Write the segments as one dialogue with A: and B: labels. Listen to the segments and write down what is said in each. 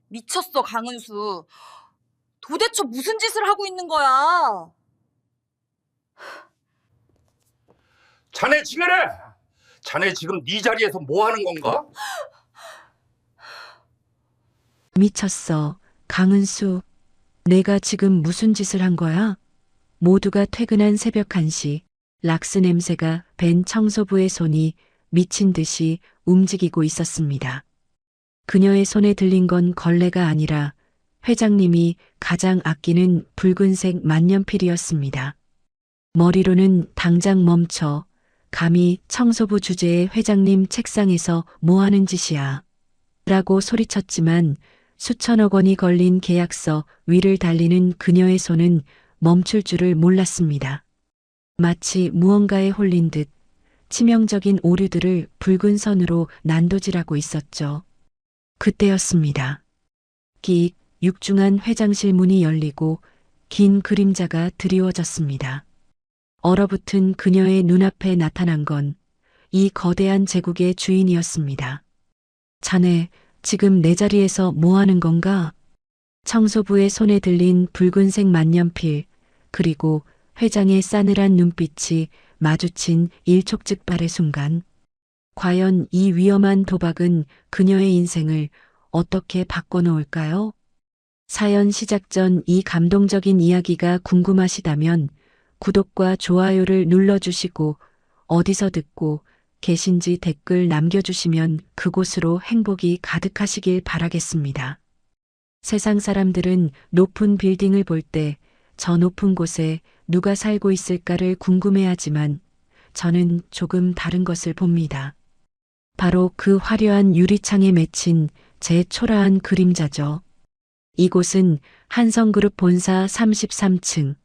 A: 미쳤어, 강은수. 도대체 무슨 짓을 하고 있는 거야?
B: 자네 지금래 자네 지금 네 자리에서 뭐 하는 건가?
C: 미쳤어. 강은수, 내가 지금 무슨 짓을 한 거야? 모두가 퇴근한 새벽 1시, 락스 냄새가 밴 청소부의 손이 미친 듯이 움직이고 있었습니다. 그녀의 손에 들린 건 걸레가 아니라 회장님이 가장 아끼는 붉은색 만년필이었습니다. 머리로는 당장 멈춰, 감히 청소부 주제의 회장님 책상에서 뭐 하는 짓이야? 라고 소리쳤지만 수천억 원이 걸린 계약서 위를 달리는 그녀의 손은 멈출 줄을 몰랐습니다. 마치 무언가에 홀린 듯 치명적인 오류들을 붉은 선으로 난도질하고 있었죠. 그때였습니다. 끽 육중한 회장실 문이 열리고 긴 그림자가 드리워졌습니다. 얼어붙은 그녀의 눈앞에 나타난 건 이 거대한 제국의 주인이었습니다. 자네, 지금 내 자리에서 뭐 하는 건가? 청소부의 손에 들린 붉은색 만년필, 그리고 회장의 싸늘한 눈빛이 마주친 일촉즉발의 순간, 과연 이 위험한 도박은 그녀의 인생을 어떻게 바꿔놓을까요? 사연 시작 전 이 감동적인 이야기가 궁금하시다면 구독과 좋아요를 눌러주시고 어디서 듣고 계신지 댓글 남겨주시면 그곳으로 행복이 가득하시길 바라겠습니다. 세상 사람들은 높은 빌딩을 볼 때 저 높은 곳에 누가 살고 있을까를 궁금해하지만 저는 조금 다른 것을 봅니다. 바로 그 화려한 유리창에 맺힌 제 초라한 그림자죠. 이곳은 한성그룹 본사 33층.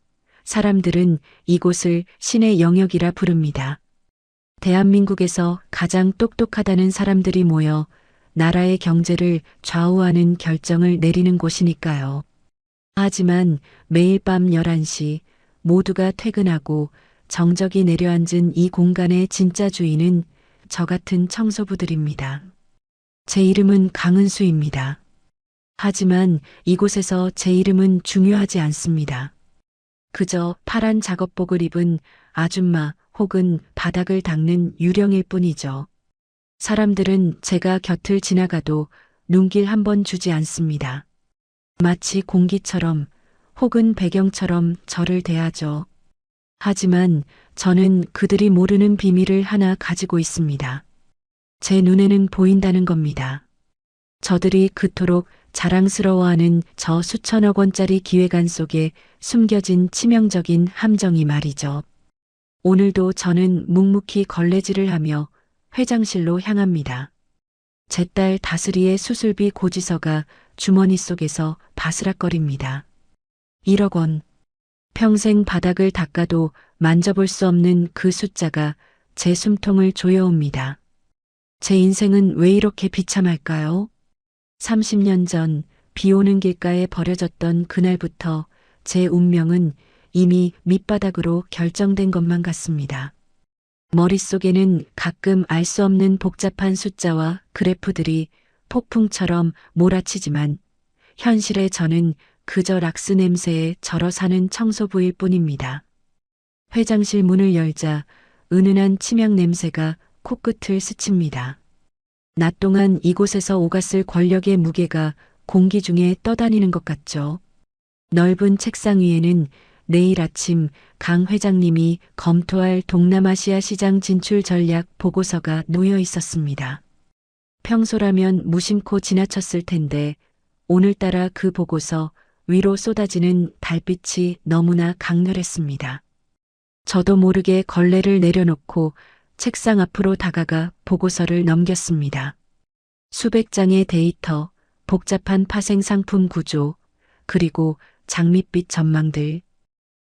C: 사람들은 이곳을 신의 영역이라 부릅니다. 대한민국에서 가장 똑똑하다는 사람들이 모여 나라의 경제를 좌우하는 결정을 내리는 곳이니까요. 하지만 매일 밤 11시 모두가 퇴근하고 정적이 내려앉은 이 공간의 진짜 주인은 저 같은 청소부들입니다. 제 이름은 강은수입니다. 하지만 이곳에서 제 이름은 중요하지 않습니다. 그저 파란 작업복을 입은 아줌마 혹은 바닥을 닦는 유령일 뿐이죠. 사람들은 제가 곁을 지나가도 눈길 한 번 주지 않습니다. 마치 공기처럼 혹은 배경처럼 저를 대하죠. 하지만 저는 그들이 모르는 비밀을 하나 가지고 있습니다. 제 눈에는 보인다는 겁니다. 저들이 그토록 자랑스러워하는 저 수천억 원짜리 기획안 속에 숨겨진 치명적인 함정이 말이죠. 오늘도 저는 묵묵히 걸레질을 하며 회장실로 향합니다. 제 딸 다슬이의 수술비 고지서가 주머니 속에서 바스락거립니다. 1억 원. 평생 바닥을 닦아도 만져볼 수 없는 그 숫자가 제 숨통을 조여옵니다. 제 인생은 왜 이렇게 비참할까요? 30년 전 비 오는 길가에 버려졌던 그날부터 제 운명은 이미 밑바닥으로 결정된 것만 같습니다. 머릿속에는 가끔 알 수 없는 복잡한 숫자와 그래프들이 폭풍처럼 몰아치지만 현실의 저는 그저 락스 냄새에 절어 사는 청소부일 뿐입니다. 회장실 문을 열자 은은한 치명 냄새가 코끝을 스칩니다. 낮 동안 이곳에서 오갔을 권력의 무게가 공기 중에 떠다니는 것 같죠. 넓은 책상 위에는 내일 아침 강 회장님이 검토할 동남아시아 시장 진출 전략 보고서가 놓여 있었습니다. 평소라면 무심코 지나쳤을 텐데 오늘따라 그 보고서 위로 쏟아지는 달빛이 너무나 강렬했습니다. 저도 모르게 걸레를 내려놓고 책상 앞으로 다가가 보고서를 넘겼습니다. 수백 장의 데이터, 복잡한 파생 상품 구조, 그리고 장밋빛 전망들.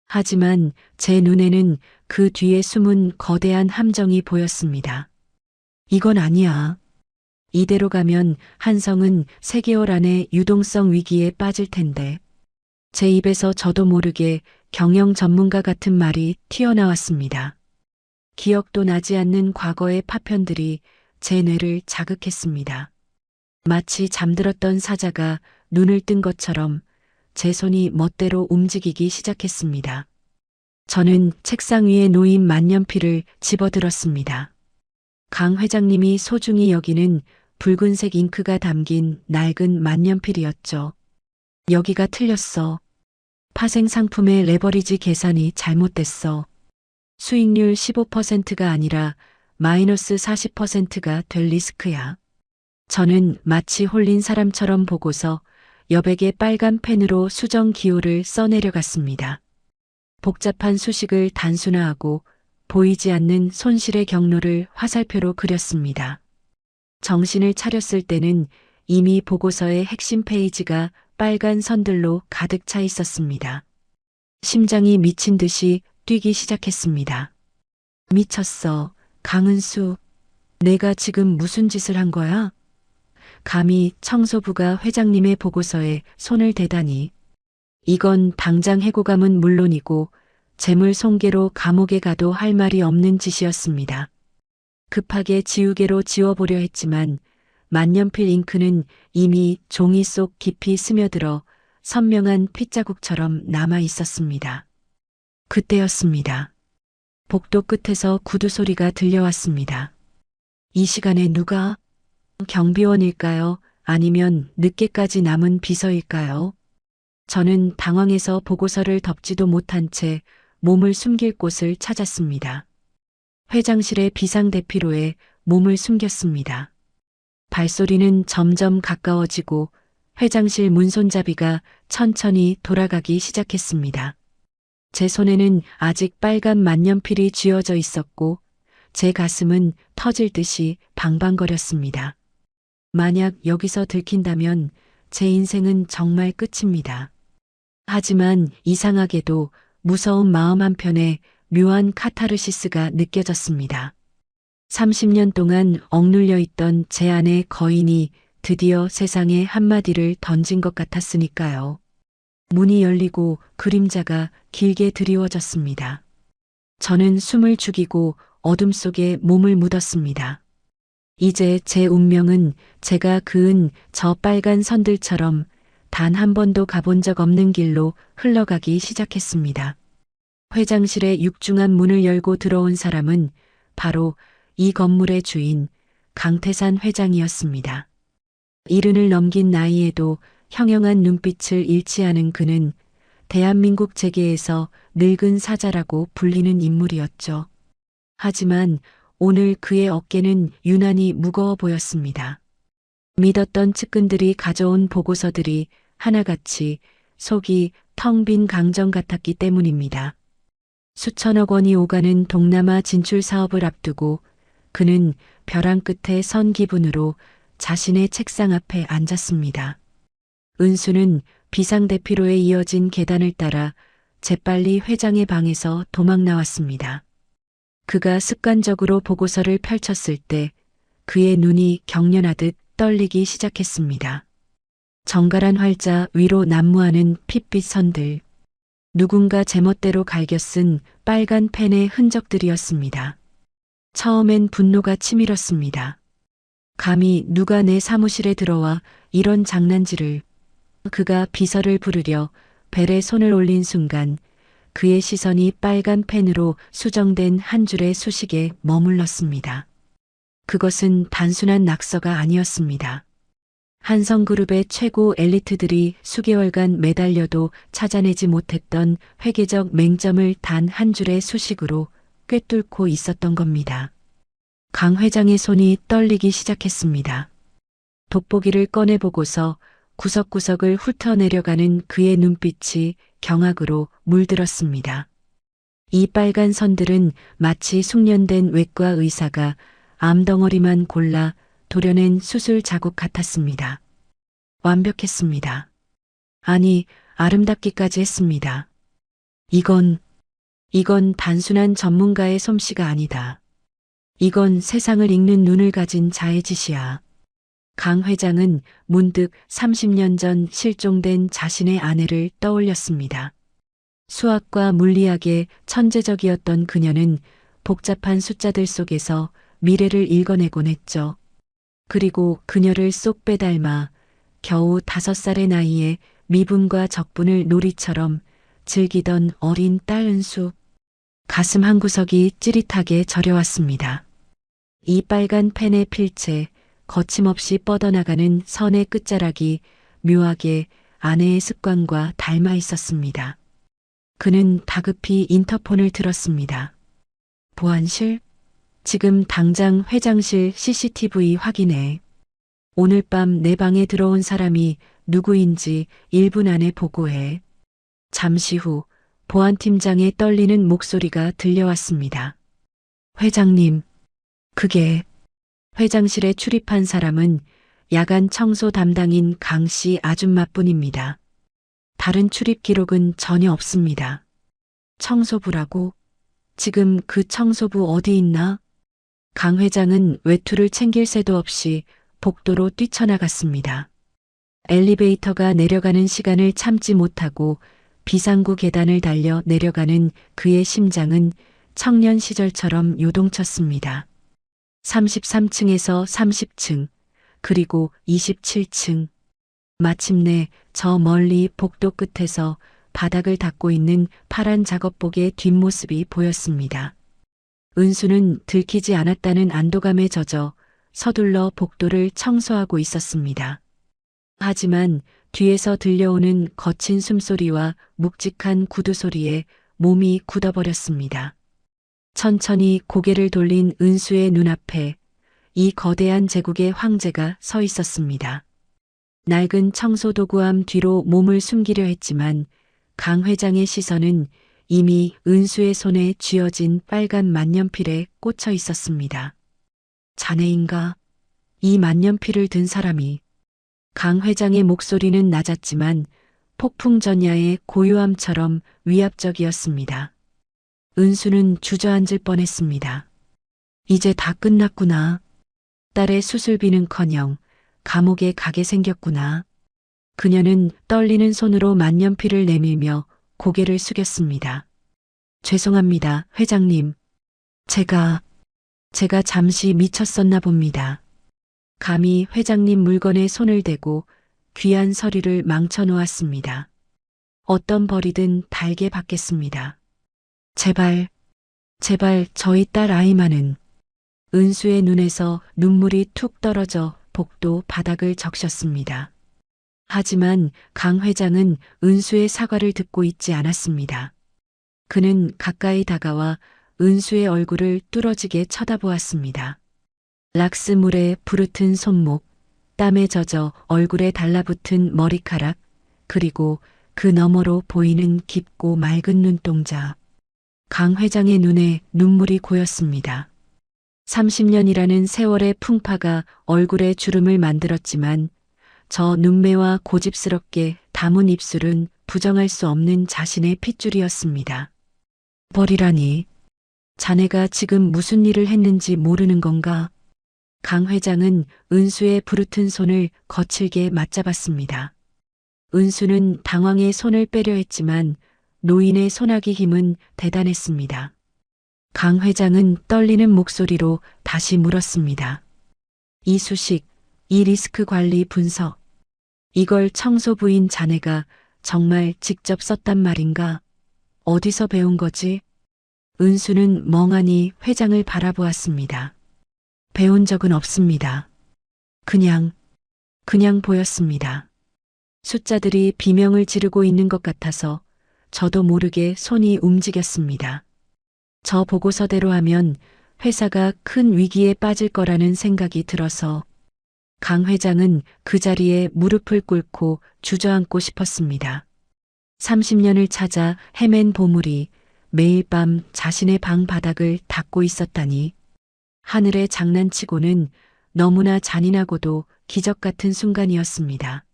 C: 하지만 제 눈에는 그 뒤에 숨은 거대한 함정이 보였습니다. 이건 아니야. 이대로 가면 한성은 3개월 안에 유동성 위기에 빠질 텐데. 제 입에서 저도 모르게 경영 전문가 같은 말이 튀어나왔습니다. 기억도 나지 않는 과거의 파편들이 제 뇌를 자극했습니다. 마치 잠들었던 사자가 눈을 뜬 것처럼 제 손이 멋대로 움직이기 시작했습니다. 저는 책상 위에 놓인 만년필을 집어들었습니다. 강 회장님이 소중히 여기는 붉은색 잉크가 담긴 낡은 만년필이었죠. 여기가 틀렸어. 파생 상품의 레버리지 계산이 잘못됐어. 수익률 15%가 아니라 마이너스 40%가 될 리스크야. 저는 마치 홀린 사람처럼 보고서 여백의 빨간 펜으로 수정 기호를 써내려갔습니다. 복잡한 수식을 단순화하고 보이지 않는 손실의 경로를 화살표로 그렸습니다. 정신을 차렸을 때는 이미 보고서의 핵심 페이지가 빨간 선들로 가득 차 있었습니다. 심장이 미친 듯이 뛰기 시작했습니다. 미쳤어, 강은수. 내가 지금 무슨 짓을 한 거야? 감히 청소부가 회장님의 보고서에 손을 대다니. 이건 당장 해고감은 물론이고 재물 손괴로 감옥에 가도 할 말이 없는 짓이었습니다. 급하게 지우개로 지워보려 했지만 만년필 잉크는 이미 종이 속 깊이 스며들어 선명한 핏자국처럼 남아 있었습니다. 그때였습니다. 복도 끝에서 구두 소리가 들려왔습니다. 이 시간에 누가? 경비원일까요? 아니면 늦게까지 남은 비서일까요? 저는 당황해서 보고서를 덮지도 못한 채 몸을 숨길 곳을 찾았습니다. 회장실의 비상대피로에 몸을 숨겼습니다. 발소리는 점점 가까워지고 회장실 문손잡이가 천천히 돌아가기 시작했습니다. 제 손에는 아직 빨간 만년필이 쥐어져 있었고 제 가슴은 터질 듯이 방방거렸습니다. 만약 여기서 들킨다면 제 인생은 정말 끝입니다. 하지만 이상하게도 무서운 마음 한편에 묘한 카타르시스가 느껴졌습니다. 30년 동안 억눌려 있던 제 안의 거인이 드디어 세상에 한마디를 던진 것 같았으니까요. 문이 열리고 그림자가 길게 드리워졌습니다. 저는 숨을 죽이고 어둠 속에 몸을 묻었습니다. 이제 제 운명은 제가 그은 저 빨간 선들처럼 단 한 번도 가본 적 없는 길로 흘러가기 시작했습니다. 회장실의 육중한 문을 열고 들어온 사람은 바로 이 건물의 주인 강태산 회장이었습니다. 70을 넘긴 나이에도 형형한 눈빛을 잃지 않은 그는 대한민국 재계에서 늙은 사자라고 불리는 인물이었죠. 하지만 오늘 그의 어깨는 유난히 무거워 보였습니다. 믿었던 측근들이 가져온 보고서들이 하나같이 속이 텅 빈 강정 같았기 때문입니다. 수천억 원이 오가는 동남아 진출 사업을 앞두고 그는 벼랑 끝에 선 기분으로 자신의 책상 앞에 앉았습니다. 은수는 비상대피로에 이어진 계단을 따라 재빨리 회장의 방에서 도망 나왔습니다. 그가 습관적으로 보고서를 펼쳤을 때 그의 눈이 경련하듯 떨리기 시작했습니다. 정갈한 활자 위로 난무하는 핏빛 선들. 누군가 제멋대로 갈겨 쓴 빨간 펜의 흔적들이었습니다. 처음엔 분노가 치밀었습니다. 감히 누가 내 사무실에 들어와 이런 장난질을. 그가 비서를 부르려 벨에 손을 올린 순간 그의 시선이 빨간 펜으로 수정된 한 줄의 수식에 머물렀습니다. 그것은 단순한 낙서가 아니었습니다. 한성그룹의 최고 엘리트들이 수개월간 매달려도 찾아내지 못했던 회계적 맹점을 단 한 줄의 수식으로 꿰뚫고 있었던 겁니다. 강 회장의 손이 떨리기 시작했습니다. 돋보기를 꺼내보고서 구석구석을 훑어내려가는 그의 눈빛이 경악으로 물들었습니다. 이 빨간 선들은 마치 숙련된 외과 의사가 암덩어리만 골라 도려낸 수술 자국 같았습니다. 완벽했습니다. 아니, 아름답기까지 했습니다. 이건 단순한 전문가의 솜씨가 아니다. 이건 세상을 읽는 눈을 가진 자의 짓이야. 강 회장은 문득 30년 전 실종된 자신의 아내를 떠올렸습니다. 수학과 물리학에 천재적이었던 그녀는 복잡한 숫자들 속에서 미래를 읽어내곤 했죠. 그리고 그녀를 쏙 빼닮아 겨우 5살의 나이에 미분과 적분을 놀이처럼 즐기던 어린 딸 은수. 가슴 한구석이 찌릿하게 저려왔습니다. 이 빨간 펜의 필체, 거침없이 뻗어나가는 선의 끝자락이 묘하게 아내의 습관과 닮아 있었습니다. 그는 다급히 인터폰을 들었습니다. 보안실? 지금 당장 회장실 CCTV 확인해. 오늘 밤 내 방에 들어온 사람이 누구인지 1분 안에 보고해. 잠시 후 보안팀장의 떨리는 목소리가 들려왔습니다. 회장님, 그게 회장실에 출입한 사람은 야간 청소 담당인 강씨 아줌마뿐입니다. 다른 출입 기록은 전혀 없습니다. 청소부라고? 지금 그 청소부 어디 있나? 강 회장은 외투를 챙길 새도 없이 복도로 뛰쳐나갔습니다. 엘리베이터가 내려가는 시간을 참지 못하고 비상구 계단을 달려 내려가는 그의 심장은 청년 시절처럼 요동쳤습니다. 33층에서 30층, 그리고 27층. 마침내 저 멀리 복도 끝에서 바닥을 닦고 있는 파란 작업복의 뒷모습이 보였습니다. 은수는 들키지 않았다는 안도감에 젖어 서둘러 복도를 청소하고 있었습니다. 하지만 뒤에서 들려오는 거친 숨소리와 묵직한 구두 소리에 몸이 굳어버렸습니다. 천천히 고개를 돌린 은수의 눈앞에 이 거대한 제국의 황제가 서 있었습니다. 낡은 청소도구함 뒤로 몸을 숨기려 했지만 강 회장의 시선은 이미 은수의 손에 쥐어진 빨간 만년필에 꽂혀 있었습니다. 자네인가? 이 만년필을 든 사람이. 강 회장의 목소리는 낮았지만 폭풍전야의 고요함처럼 위압적이었습니다. 은수는 주저앉을 뻔했습니다. 이제 다 끝났구나. 딸의 수술비는커녕 감옥에 가게 생겼구나. 그녀는 떨리는 손으로 만년필을 내밀며 고개를 숙였습니다. 죄송합니다, 회장님. 제가 잠시 미쳤었나 봅니다. 감히 회장님 물건에 손을 대고 귀한 서류를 망쳐놓았습니다. 어떤 벌이든 달게 받겠습니다. 제발 저희 딸 아이만은. 은수의 눈에서 눈물이 툭 떨어져 복도 바닥을 적셨습니다. 하지만 강 회장은 은수의 사과를 듣고 있지 않았습니다. 그는 가까이 다가와 은수의 얼굴을 뚫어지게 쳐다보았습니다. 락스물에 부르튼 손목, 땀에 젖어 얼굴에 달라붙은 머리카락, 그리고 그 너머로 보이는 깊고 맑은 눈동자. 강 회장의 눈에 눈물이 고였습니다. 30년이라는 세월의 풍파가 얼굴에 주름을 만들었지만 저 눈매와 고집스럽게 담은 입술은 부정할 수 없는 자신의 핏줄이었습니다. 벌이라니. 자네가 지금 무슨 일을 했는지 모르는 건가? 강 회장은 은수의 부르튼 손을 거칠게 맞잡았습니다. 은수는 당황해 손을 빼려 했지만 노인의 손아귀 힘은 대단했습니다. 강 회장은 떨리는 목소리로 다시 물었습니다. 이 수식, 이 리스크 관리 분석. 이걸 청소부인 자네가 정말 직접 썼단 말인가? 어디서 배운 거지? 은수는 멍하니 회장을 바라보았습니다. 배운 적은 없습니다. 그냥 보였습니다. 숫자들이 비명을 지르고 있는 것 같아서 저도 모르게 손이 움직였습니다. 저 보고서대로 하면 회사가 큰 위기에 빠질 거라는 생각이 들어서. 강 회장은 그 자리에 무릎을 꿇고 주저앉고 싶었습니다. 30년을 찾아 헤맨 보물이 매일 밤 자신의 방 바닥을 닦고 있었다니. 하늘에 장난치고는 너무나 잔인하고도 기적 같은 순간이었습니다.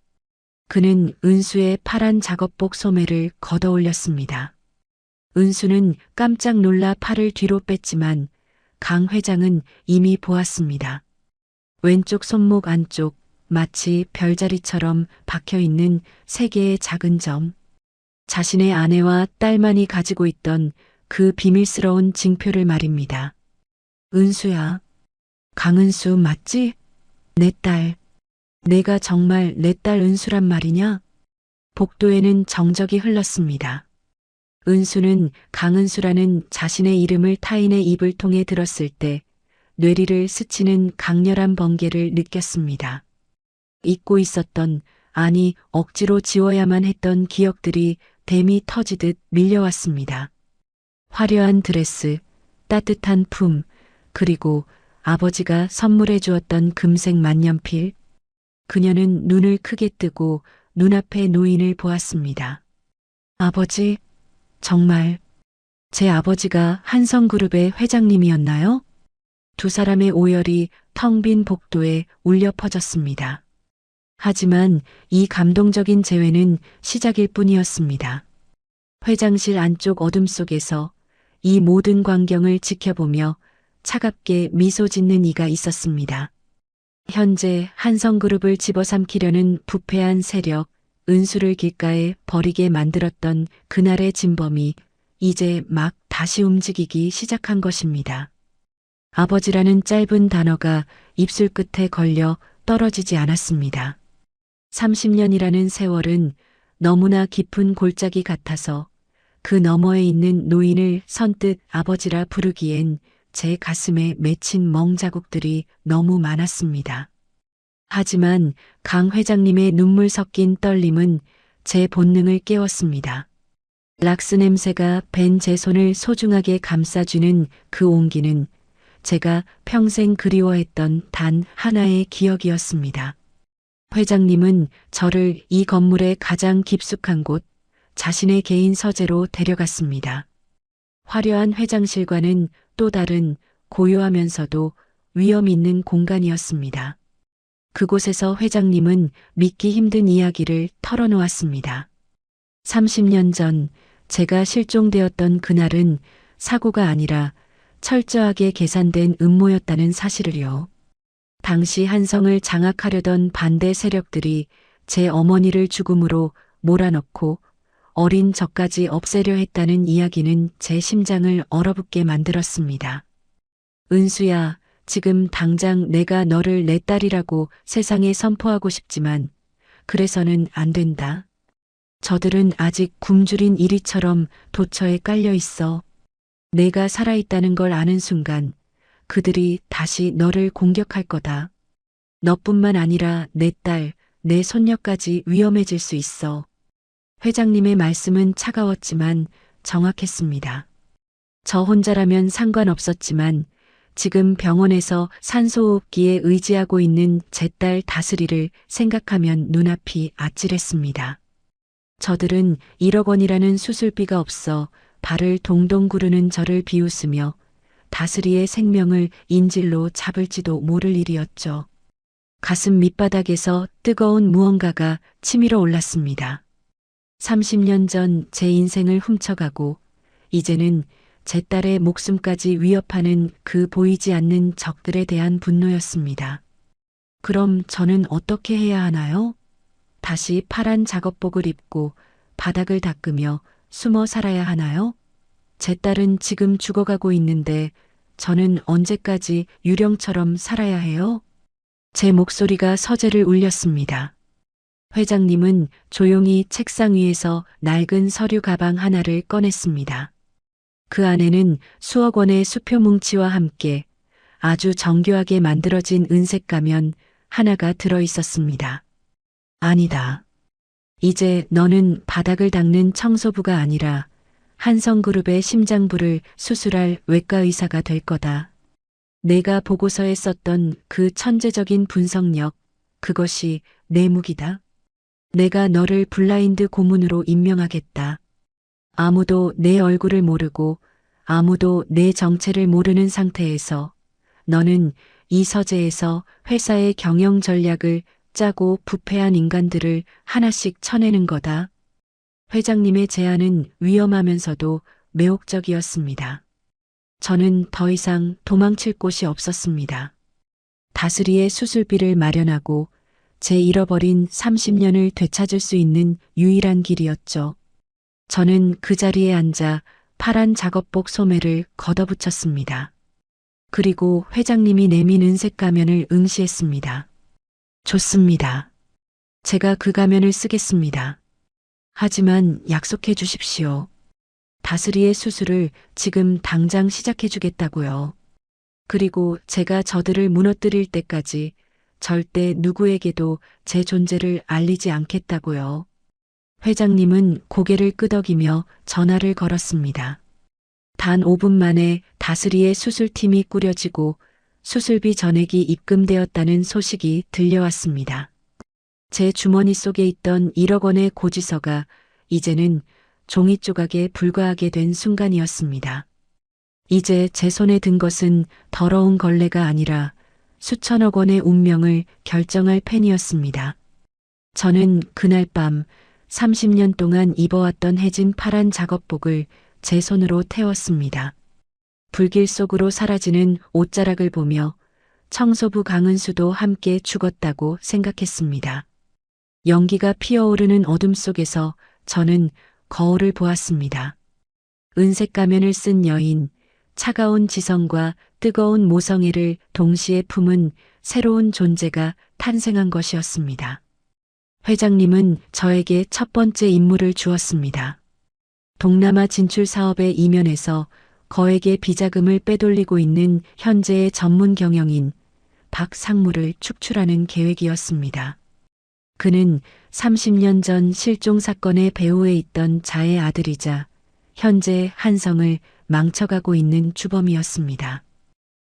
C: 그는 은수의 파란 작업복 소매를 걷어 올렸습니다. 은수는 깜짝 놀라 팔을 뒤로 뺐지만 강 회장은 이미 보았습니다. 왼쪽 손목 안쪽 마치 별자리처럼 박혀있는 3개의 작은 점. 자신의 아내와 딸만이 가지고 있던 그 비밀스러운 징표를 말입니다. 은수야. 강은수 맞지? 내 딸. 내가 정말 내 딸 은수란 말이냐? 복도에는 정적이 흘렀습니다. 은수는 강은수라는 자신의 이름을 타인의 입을 통해 들었을 때 뇌리를 스치는 강렬한 번개를 느꼈습니다. 잊고 있었던, 아니 억지로 지워야만 했던 기억들이 댐이 터지듯 밀려왔습니다. 화려한 드레스, 따뜻한 품, 그리고 아버지가 선물해 주었던 금색 만년필. 그녀는 눈을 크게 뜨고 눈앞의 노인을 보았습니다. 아버지, 정말 제 아버지가 한성그룹의 회장님이었나요? 두 사람의 오열이 텅 빈 복도에 울려 퍼졌습니다. 하지만 이 감동적인 재회는 시작일 뿐이었습니다. 회장실 안쪽 어둠 속에서 이 모든 광경을 지켜보며 차갑게 미소 짓는 이가 있었습니다. 현재 한성그룹을 집어삼키려는 부패한 세력, 은수를 길가에 버리게 만들었던 그날의 진범이 이제 막 다시 움직이기 시작한 것입니다. 아버지라는 짧은 단어가 입술 끝에 걸려 떨어지지 않았습니다. 30년이라는 세월은 너무나 깊은 골짜기 같아서 그 너머에 있는 노인을 선뜻 아버지라 부르기엔 제 가슴에 맺힌 멍자국들이 너무 많았습니다. 하지만 강 회장님의 눈물 섞인 떨림은 제 본능을 깨웠습니다. 락스 냄새가 밴 제 손을 소중하게 감싸주는 그 온기는 제가 평생 그리워했던 단 하나의 기억이었습니다. 회장님은 저를 이 건물의 가장 깊숙한 곳, 자신의 개인 서재로 데려갔습니다. 화려한 회장실과는 또 다른 고요하면서도 위험 있는 공간이었습니다. 그곳에서 회장님은 믿기 힘든 이야기를 털어놓았습니다. 30년 전 제가 실종되었던 그날은 사고가 아니라 철저하게 계산된 음모였다는 사실을요. 당시 한성을 장악하려던 반대 세력들이 제 어머니를 죽음으로 몰아넣고 어린 저까지 없애려 했다는 이야기는 제 심장을 얼어붙게 만들었습니다. 은수야, 지금 당장 내가 너를 내 딸이라고 세상에 선포하고 싶지만 그래서는 안 된다. 저들은 아직 굶주린 이리처럼 도처에 깔려 있어. 내가 살아있다는 걸 아는 순간 그들이 다시 너를 공격할 거다. 너뿐만 아니라 내 딸, 내 손녀까지 위험해질 수 있어. 회장님의 말씀은 차가웠지만 정확했습니다. 저 혼자라면 상관없었지만 지금 병원에서 산소호흡기에 의지하고 있는 제 딸 다스리를 생각하면 눈앞이 아찔했습니다. 저들은 1억 원이라는 수술비가 없어 발을 동동 구르는 저를 비웃으며 다스리의 생명을 인질로 잡을지도 모를 일이었죠. 가슴 밑바닥에서 뜨거운 무언가가 치밀어 올랐습니다. 30년 전 제 인생을 훔쳐가고 이제는 제 딸의 목숨까지 위협하는 그 보이지 않는 적들에 대한 분노였습니다. 그럼 저는 어떻게 해야 하나요? 다시 파란 작업복을 입고 바닥을 닦으며 숨어 살아야 하나요? 제 딸은 지금 죽어가고 있는데 저는 언제까지 유령처럼 살아야 해요? 제 목소리가 서재를 울렸습니다. 회장님은 조용히 책상 위에서 낡은 서류 가방 하나를 꺼냈습니다. 그 안에는 수억 원의 수표 뭉치와 함께 아주 정교하게 만들어진 은색 가면 하나가 들어 있었습니다. 아니다. 이제 너는 바닥을 닦는 청소부가 아니라 한성그룹의 심장부를 수술할 외과 의사가 될 거다. 내가 보고서에 썼던 그 천재적인 분석력, 그것이 내 무기다. 내가 너를 블라인드 고문으로 임명하겠다. 아무도 내 얼굴을 모르고 아무도 내 정체를 모르는 상태에서 너는 이 서재에서 회사의 경영 전략을 짜고 부패한 인간들을 하나씩 쳐내는 거다. 회장님의 제안은 위험하면서도 매혹적이었습니다. 저는 더 이상 도망칠 곳이 없었습니다. 다스리의 수술비를 마련하고 제 잃어버린 30년을 되찾을 수 있는 유일한 길이었죠. 저는 그 자리에 앉아 파란 작업복 소매를 걷어붙였습니다. 그리고 회장님이 내민 은색 가면을 응시했습니다. 좋습니다. 제가 그 가면을 쓰겠습니다. 하지만 약속해 주십시오. 다스리의 수술을 지금 당장 시작해 주겠다고요. 그리고 제가 저들을 무너뜨릴 때까지 절대 누구에게도 제 존재를 알리지 않겠다고요. 회장님은 고개를 끄덕이며 전화를 걸었습니다. 단 5분 만에 다스리의 수술팀이 꾸려지고 수술비 전액이 입금되었다는 소식이 들려왔습니다. 제 주머니 속에 있던 1억 원의 고지서가 이제는 종이 조각에 불과하게 된 순간이었습니다. 이제 제 손에 든 것은 더러운 걸레가 아니라 수천억 원의 운명을 결정할 펜이었습니다. 저는 그날 밤 30년 동안 입어왔던 해진 파란 작업복을 제 손으로 태웠습니다. 불길 속으로 사라지는 옷자락을 보며 청소부 강은수도 함께 죽었다고 생각했습니다. 연기가 피어오르는 어둠 속에서 저는 거울을 보았습니다. 은색 가면을 쓴 여인, 차가운 지성과 뜨거운 모성애를 동시에 품은 새로운 존재가 탄생한 것이었습니다. 회장님은 저에게 첫 번째 임무를 주었습니다. 동남아 진출 사업의 이면에서 거액의 비자금을 빼돌리고 있는 현재의 전문 경영인 박상무를 축출하는 계획이었습니다. 그는 30년 전 실종 사건의 배후에 있던 자의 아들이자 현재 한성을 망쳐가고 있는 주범이었습니다.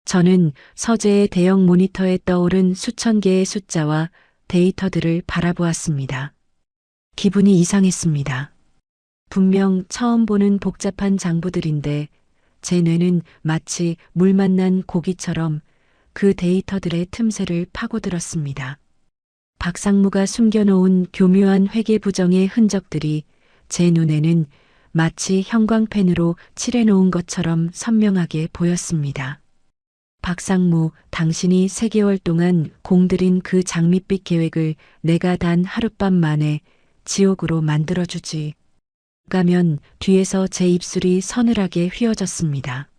C: 저는 서재의 대형 모니터에 떠오른 수천 개의 숫자와 데이터들을 바라보았습니다. 기분이 이상했습니다. 분명 처음 보는 복잡한 장부들인데 제 뇌는 마치 물 만난 고기처럼 그 데이터들의 틈새를 파고들었습니다. 박상무가 숨겨놓은 교묘한 회계 부정의 흔적들이 제 눈에는 마치 형광펜으로 칠해놓은 것처럼 선명하게 보였습니다. 박상무, 당신이 3개월 동안 공들인 그 장밋빛 계획을 내가 단 하룻밤 만에 지옥으로 만들어주지. 가면 뒤에서 제 입술이 서늘하게 휘어졌습니다.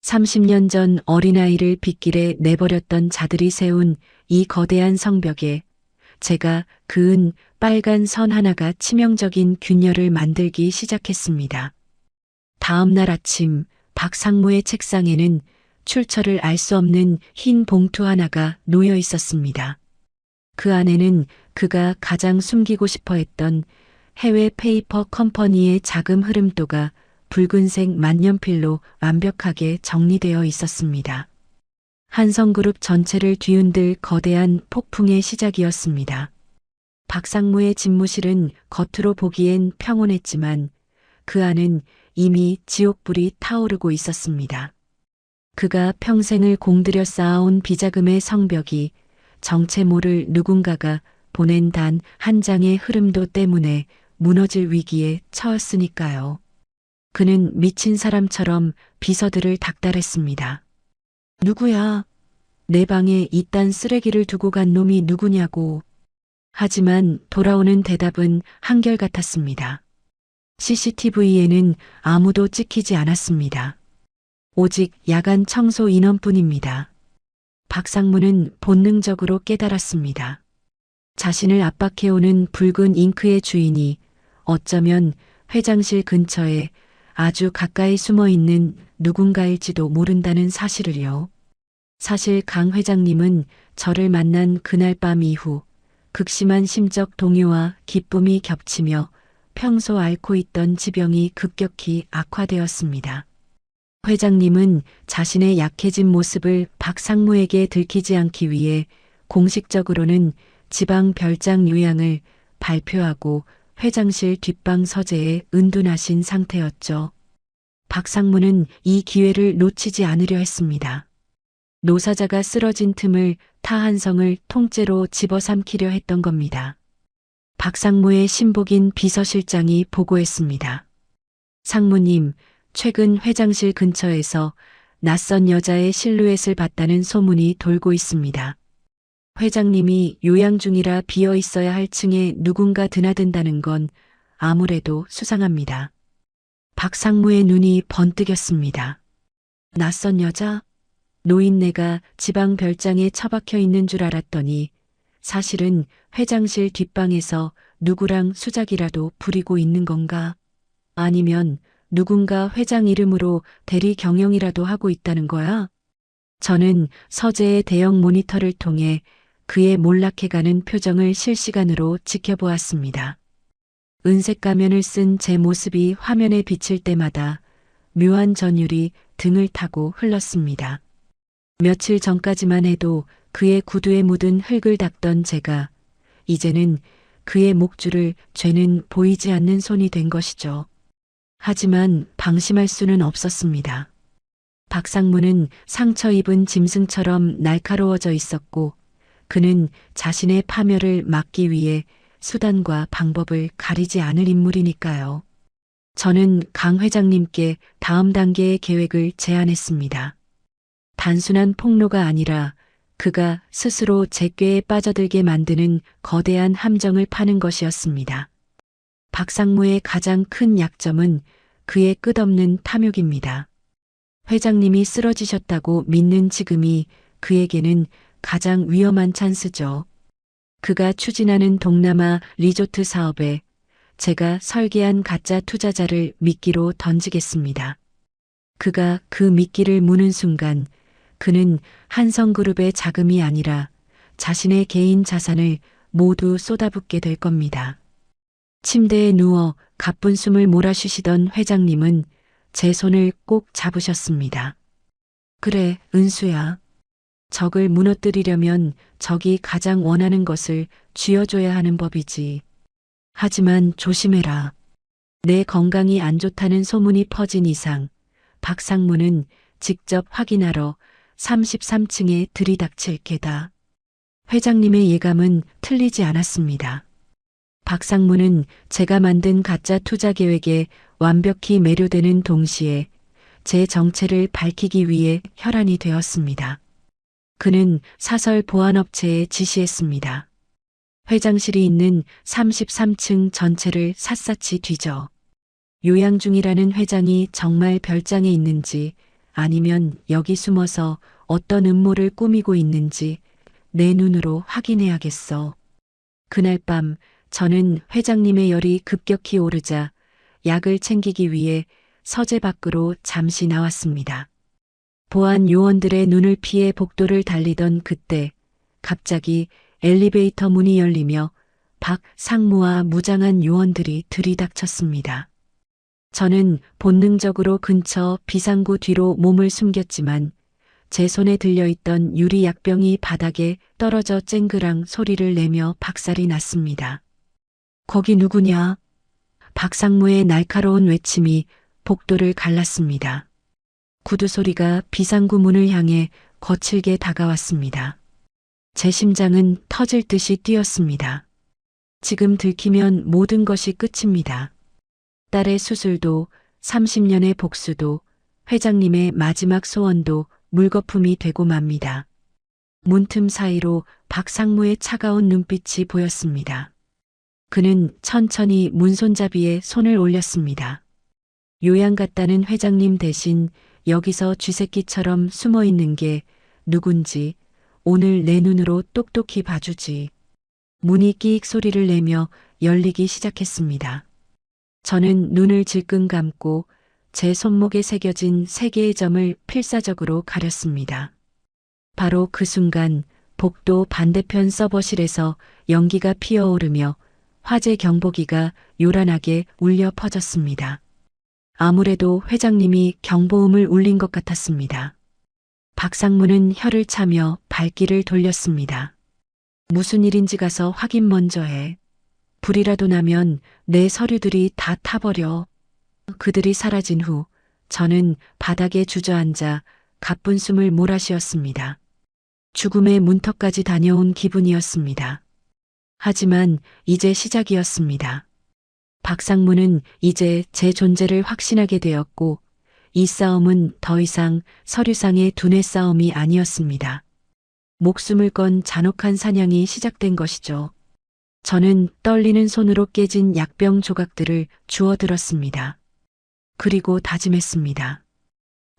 C: 30년 전 어린아이를 빗길에 내버렸던 자들이 세운 이 거대한 성벽에 제가 그은 빨간 선 하나가 치명적인 균열을 만들기 시작했습니다. 다음 날 아침 박상무의 책상에는 출처를 알 수 없는 흰 봉투 하나가 놓여 있었습니다. 그 안에는 그가 가장 숨기고 싶어 했던 해외 페이퍼 컴퍼니의 자금 흐름도가 붉은색 만년필로 완벽하게 정리되어 있었습니다. 한성그룹 전체를 뒤흔들 거대한 폭풍의 시작이었습니다. 박상무의 집무실은 겉으로 보기엔 평온했지만 그 안은 이미 지옥불이 타오르고 있었습니다. 그가 평생을 공들여 쌓아온 비자금의 성벽이 정체 모를 누군가가 보낸 단 한 장의 흐름도 때문에 무너질 위기에 처했으니까요. 그는 미친 사람처럼 비서들을 닥달했습니다. 누구야? 내 방에 이딴 쓰레기를 두고 간 놈이 누구냐고. 하지만 돌아오는 대답은 한결같았습니다. CCTV에는 아무도 찍히지 않았습니다. 오직 야간 청소 인원뿐입니다. 박상무는 본능적으로 깨달았습니다. 자신을 압박해오는 붉은 잉크의 주인이 어쩌면 회장실 근처에 아주 가까이 숨어 있는 누군가일지도 모른다는 사실을요. 사실 강 회장님은 저를 만난 그날 밤 이후 극심한 심적 동요와 기쁨이 겹치며 평소 앓고 있던 지병이 급격히 악화되었습니다. 회장님은 자신의 약해진 모습을 박상무에게 들키지 않기 위해 공식적으로는 지방 별장 요양을 발표하고 회장실 뒷방 서재에 은둔하신 상태였죠. 박상무는 이 기회를 놓치지 않으려 했습니다. 노사자가 쓰러진 틈을 타한성을 통째로 집어삼키려 했던 겁니다. 박상무의 신복인 비서실장이 보고했습니다. 상무님, 최근 회장실 근처에서 낯선 여자의 실루엣을 봤다는 소문이 돌고 있습니다. 회장님이 요양 중이라 비어 있어야 할 층에 누군가 드나든다는 건 아무래도 수상합니다. 박상무의 눈이 번뜩였습니다. 낯선 여자? 노인네가 지방 별장에 처박혀 있는 줄 알았더니 사실은 회장실 뒷방에서 누구랑 수작이라도 부리고 있는 건가? 아니면 누군가 회장 이름으로 대리 경영이라도 하고 있다는 거야? 저는 서재의 대형 모니터를 통해 그의 몰락해가는 표정을 실시간으로 지켜보았습니다. 은색 가면을 쓴 제 모습이 화면에 비칠 때마다 묘한 전율이 등을 타고 흘렀습니다. 며칠 전까지만 해도 그의 구두에 묻은 흙을 닦던 제가 이제는 그의 목줄을 죄는 보이지 않는 손이 된 것이죠. 하지만 방심할 수는 없었습니다. 박상무는 상처 입은 짐승처럼 날카로워져 있었고 그는 자신의 파멸을 막기 위해 수단과 방법을 가리지 않을 인물이니까요. 저는 강 회장님께 다음 단계의 계획을 제안했습니다. 단순한 폭로가 아니라 그가 스스로 제 꾀에 빠져들게 만드는 거대한 함정을 파는 것이었습니다. 박상무의 가장 큰 약점은 그의 끝없는 탐욕입니다. 회장님이 쓰러지셨다고 믿는 지금이 그에게는 가장 위험한 찬스죠. 그가 추진하는 동남아 리조트 사업에 제가 설계한 가짜 투자자를 미끼로 던지겠습니다. 그가 그 미끼를 무는 순간 그는 한성그룹의 자금이 아니라 자신의 개인 자산을 모두 쏟아붓게 될 겁니다. 침대에 누워 가쁜 숨을 몰아쉬시던 회장님은 제 손을 꼭 잡으셨습니다. 그래, 은수야. 적을 무너뜨리려면 적이 가장 원하는 것을 쥐어줘야 하는 법이지. 하지만 조심해라. 내 건강이 안 좋다는 소문이 퍼진 이상 박상무는 직접 확인하러 33층에 들이닥칠 게다. 회장님의 예감은 틀리지 않았습니다. 박상무는 제가 만든 가짜 투자 계획에 완벽히 매료되는 동시에 제 정체를 밝히기 위해 혈안이 되었습니다. 그는 사설 보안업체에 지시했습니다. 회장실이 있는 33층 전체를 샅샅이 뒤져 요양 중이라는 회장이 정말 별장에 있는지 아니면 여기 숨어서 어떤 음모를 꾸미고 있는지 내 눈으로 확인해야겠어. 그날 밤 저는 회장님의 열이 급격히 오르자 약을 챙기기 위해 서재 밖으로 잠시 나왔습니다. 보안 요원들의 눈을 피해 복도를 달리던 그때 갑자기 엘리베이터 문이 열리며 박 상무와 무장한 요원들이 들이닥쳤습니다. 저는 본능적으로 근처 비상구 뒤로 몸을 숨겼지만 제 손에 들려있던 유리 약병이 바닥에 떨어져 쨍그랑 소리를 내며 박살이 났습니다. 거기 누구냐? 박상무의 날카로운 외침이 복도를 갈랐습니다. 구두 소리가 비상구 문을 향해 거칠게 다가왔습니다. 제 심장은 터질 듯이 뛰었습니다. 지금 들키면 모든 것이 끝입니다. 딸의 수술도 30년의 복수도 회장님의 마지막 소원도 물거품이 되고 맙니다. 문틈 사이로 박상무의 차가운 눈빛이 보였습니다. 그는 천천히 문손잡이에 손을 올렸습니다. 요양 같다는 회장님 대신 여기서 쥐새끼처럼 숨어 있는 게 누군지 오늘 내 눈으로 똑똑히 봐주지. 문이 끼익 소리를 내며 열리기 시작했습니다. 저는 눈을 질끈 감고 제 손목에 새겨진 3개의 점을 필사적으로 가렸습니다. 바로 그 순간 복도 반대편 서버실에서 연기가 피어오르며 화재 경보기가 요란하게 울려 퍼졌습니다. 아무래도 회장님이 경보음을 울린 것 같았습니다. 박상무는 혀를 차며 발길을 돌렸습니다. 무슨 일인지 가서 확인 먼저 해. 불이라도 나면 내 서류들이 다 타버려. 그들이 사라진 후 저는 바닥에 주저앉아 가쁜 숨을 몰아쉬었습니다. 죽음의 문턱까지 다녀온 기분이었습니다. 하지만 이제 시작이었습니다. 박상무는 이제 제 존재를 확신하게 되었고 이 싸움은 더 이상 서류상의 두뇌 싸움이 아니었습니다. 목숨을 건 잔혹한 사냥이 시작된 것이죠. 저는 떨리는 손으로 깨진 약병 조각들을 주워들었습니다. 그리고 다짐했습니다.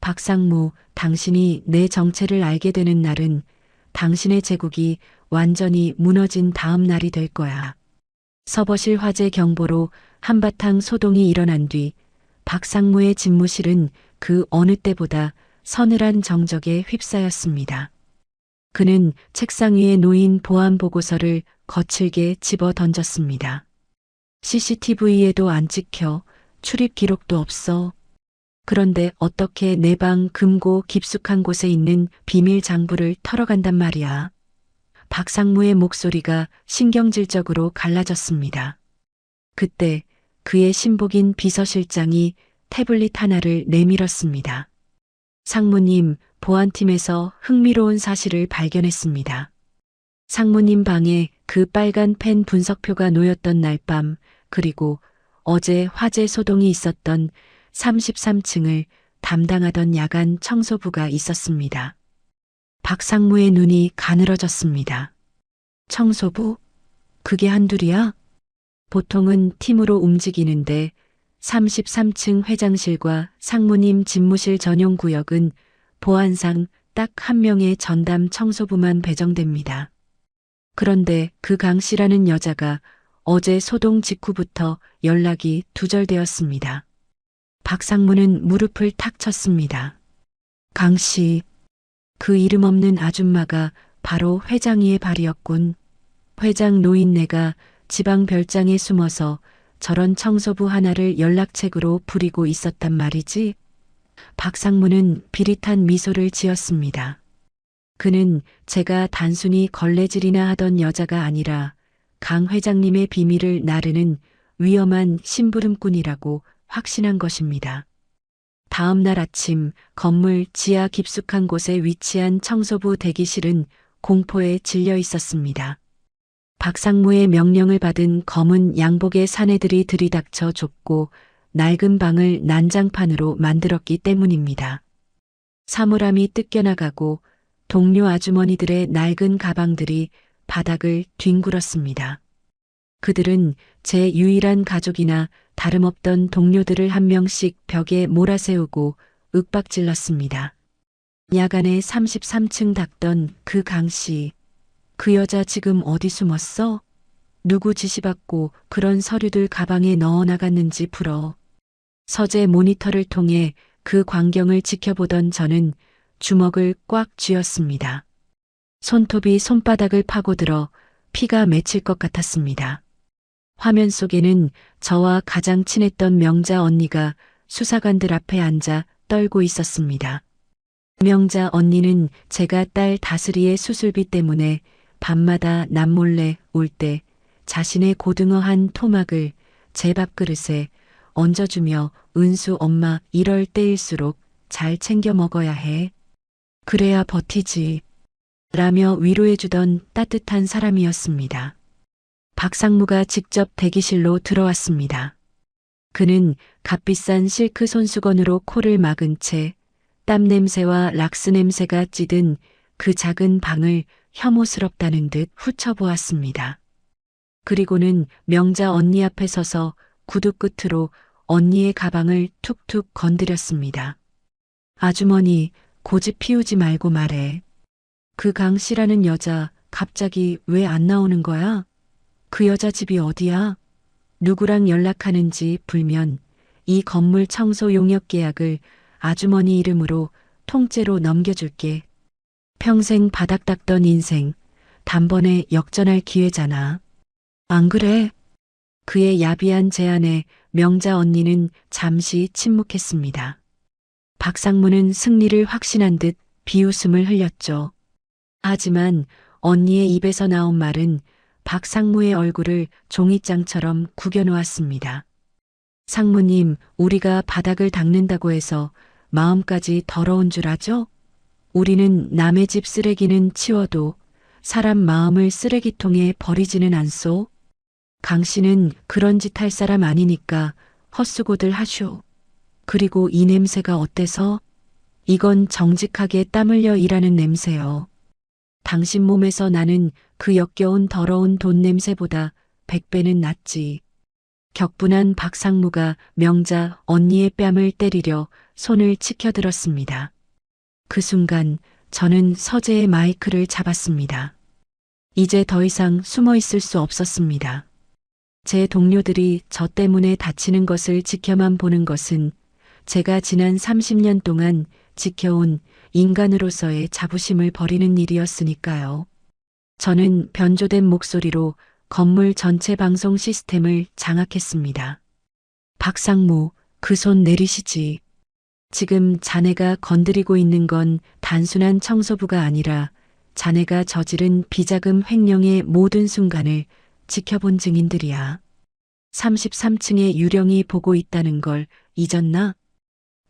C: 박상무, 당신이 내 정체를 알게 되는 날은 당신의 제국이 완전히 무너진 다음 날이 될 거야. 서버실 화재 경보로 한바탕 소동이 일어난 뒤 박상무의 집무실은 그 어느 때보다 서늘한 정적에 휩싸였습니다. 그는 책상 위에 놓인 보안 보고서를 거칠게 집어 던졌습니다. CCTV에도 안 찍혀, 출입 기록도 없어. 그런데 어떻게 내 방 금고 깊숙한 곳에 있는 비밀 장부를 털어간단 말이야. 박상무의 목소리가 신경질적으로 갈라졌습니다. 그때 그의 신복인 비서실장이 태블릿 하나를 내밀었습니다. 상무님, 보안팀에서 흥미로운 사실을 발견했습니다. 상무님 방에 그 빨간 펜 분석표가 놓였던 날 밤, 그리고 어제 화재 소동이 있었던 33층을 담당하던 야간 청소부가 있었습니다. 박상무의 눈이 가늘어졌습니다. 청소부? 그게 한둘이야? 보통은 팀으로 움직이는데 33층 회장실과 상무님 집무실 전용 구역은 보안상 딱 한 명의 전담 청소부만 배정됩니다. 그런데 그 강 씨라는 여자가 어제 소동 직후부터 연락이 두절되었습니다. 박상무는 무릎을 탁 쳤습니다. 강 씨, 그 이름 없는 아줌마가 바로 회장이의 발이었군. 회장 노인네가 지방 별장에 숨어서 저런 청소부 하나를 연락책으로 부리고 있었단 말이지. 박상무는 비릿한 미소를 지었습니다. 그는 제가 단순히 걸레질이나 하던 여자가 아니라 강 회장님의 비밀을 나르는 위험한 심부름꾼이라고 확신한 것입니다. 다음 날 아침 건물 지하 깊숙한 곳에 위치한 청소부 대기실은 공포에 질려 있었습니다. 박상무의 명령을 받은 검은 양복의 사내들이 들이닥쳐 좁고 낡은 방을 난장판으로 만들었기 때문입니다. 사물함이 뜯겨나가고 동료 아주머니들의 낡은 가방들이 바닥을 뒹굴었습니다. 그들은 제 유일한 가족이나 다름없던 동료들을 한 명씩 벽에 몰아세우고 윽박질렀습니다. 야간에 33층 닦던 그 강씨, 그 여자 지금 어디 숨었어? 누구 지시받고 그런 서류들 가방에 넣어나갔는지 풀어. 서재 모니터를 통해 그 광경을 지켜보던 저는 주먹을 꽉 쥐었습니다. 손톱이 손바닥을 파고들어 피가 맺힐 것 같았습니다. 화면 속에는 저와 가장 친했던 명자 언니가 수사관들 앞에 앉아 떨고 있었습니다. 명자 언니는 제가 딸 다슬이의 수술비 때문에 밤마다 남몰래 올 때 자신의 고등어 한 토막을 제 밥그릇에 얹어주며 은수 엄마 이럴 때일수록 잘 챙겨 먹어야 해. 그래야 버티지. 라며 위로해주던 따뜻한 사람이었습니다. 박상무가 직접 대기실로 들어왔습니다. 그는 값비싼 실크 손수건으로 코를 막은 채 땀 냄새와 락스 냄새가 찌든 그 작은 방을 혐오스럽다는 듯 훑어보았습니다. 그리고는 명자 언니 앞에 서서 구두 끝으로 언니의 가방을 툭툭 건드렸습니다. 아주머니, 고집 피우지 말고 말해. 그 강 씨라는 여자 갑자기 왜 안 나오는 거야? 그 여자 집이 어디야? 누구랑 연락하는지 불면 이 건물 청소 용역 계약을 아주머니 이름으로 통째로 넘겨줄게. 평생 바닥 닦던 인생 단번에 역전할 기회잖아. 안 그래? 그의 야비한 제안에 명자 언니는 잠시 침묵했습니다. 박상무는 승리를 확신한 듯 비웃음을 흘렸죠. 하지만 언니의 입에서 나온 말은 박상무의 얼굴을 종이장처럼 구겨놓았습니다. 상무님, 우리가 바닥을 닦는다고 해서 마음까지 더러운 줄 아죠? 우리는 남의 집 쓰레기는 치워도 사람 마음을 쓰레기통에 버리지는 않소. 강 씨는 그런 짓 할 사람 아니니까 헛수고들 하쇼. 그리고 이 냄새가 어때서? 이건 정직하게 땀 흘려 일하는 냄새요. 당신 몸에서 나는 그 역겨운 더러운 돈 냄새보다 100배는 낫지. 격분한 박상무가 명자 언니의 뺨을 때리려 손을 치켜들었습니다. 그 순간 저는 서재의 마이크를 잡았습니다. 이제 더 이상 숨어 있을 수 없었습니다. 제 동료들이 저 때문에 다치는 것을 지켜만 보는 것은 제가 지난 30년 동안 지켜온 인간으로서의 자부심을 버리는 일이었으니까요. 저는 변조된 목소리로 건물 전체 방송 시스템을 장악했습니다. 박상무, 그 손 내리시지. 지금 자네가 건드리고 있는 건 단순한 청소부가 아니라 자네가 저지른 비자금 횡령의 모든 순간을 지켜본 증인들이야. 33층에 유령이 보고 있다는 걸 잊었나?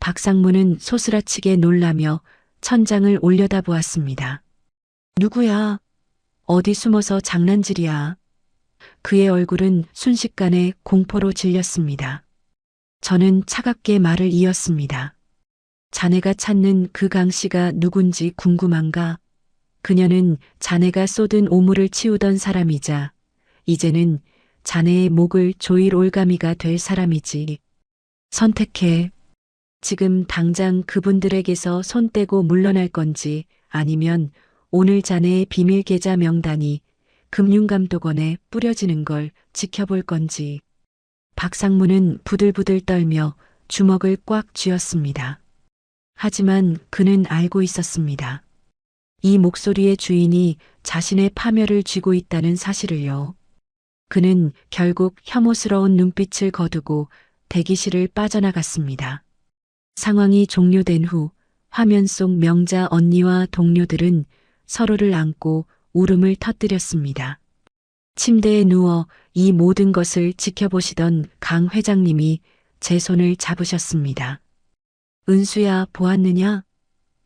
C: 박상무는 소스라치게 놀라며 천장을 올려다보았습니다. 누구야? 어디 숨어서 장난질이야? 그의 얼굴은 순식간에 공포로 질렸습니다. 저는 차갑게 말을 이었습니다. 자네가 찾는 그 강 씨가 누군지 궁금한가? 그녀는 자네가 쏟은 오물을 치우던 사람이자 이제는 자네의 목을 조일 올가미가 될 사람이지. 선택해. 지금 당장 그분들에게서 손 떼고 물러날 건지 아니면 오늘 자네의 비밀 계좌 명단이 금융감독원에 뿌려지는 걸 지켜볼 건지. 박상무는 부들부들 떨며 주먹을 꽉 쥐었습니다. 하지만 그는 알고 있었습니다. 이 목소리의 주인이 자신의 파멸을 쥐고 있다는 사실을요. 그는 결국 혐오스러운 눈빛을 거두고 대기실을 빠져나갔습니다. 상황이 종료된 후 화면 속 명자 언니와 동료들은 서로를 안고 울음을 터뜨렸습니다. 침대에 누워 이 모든 것을 지켜보시던 강 회장님이 제 손을 잡으셨습니다. 은수야, 보았느냐?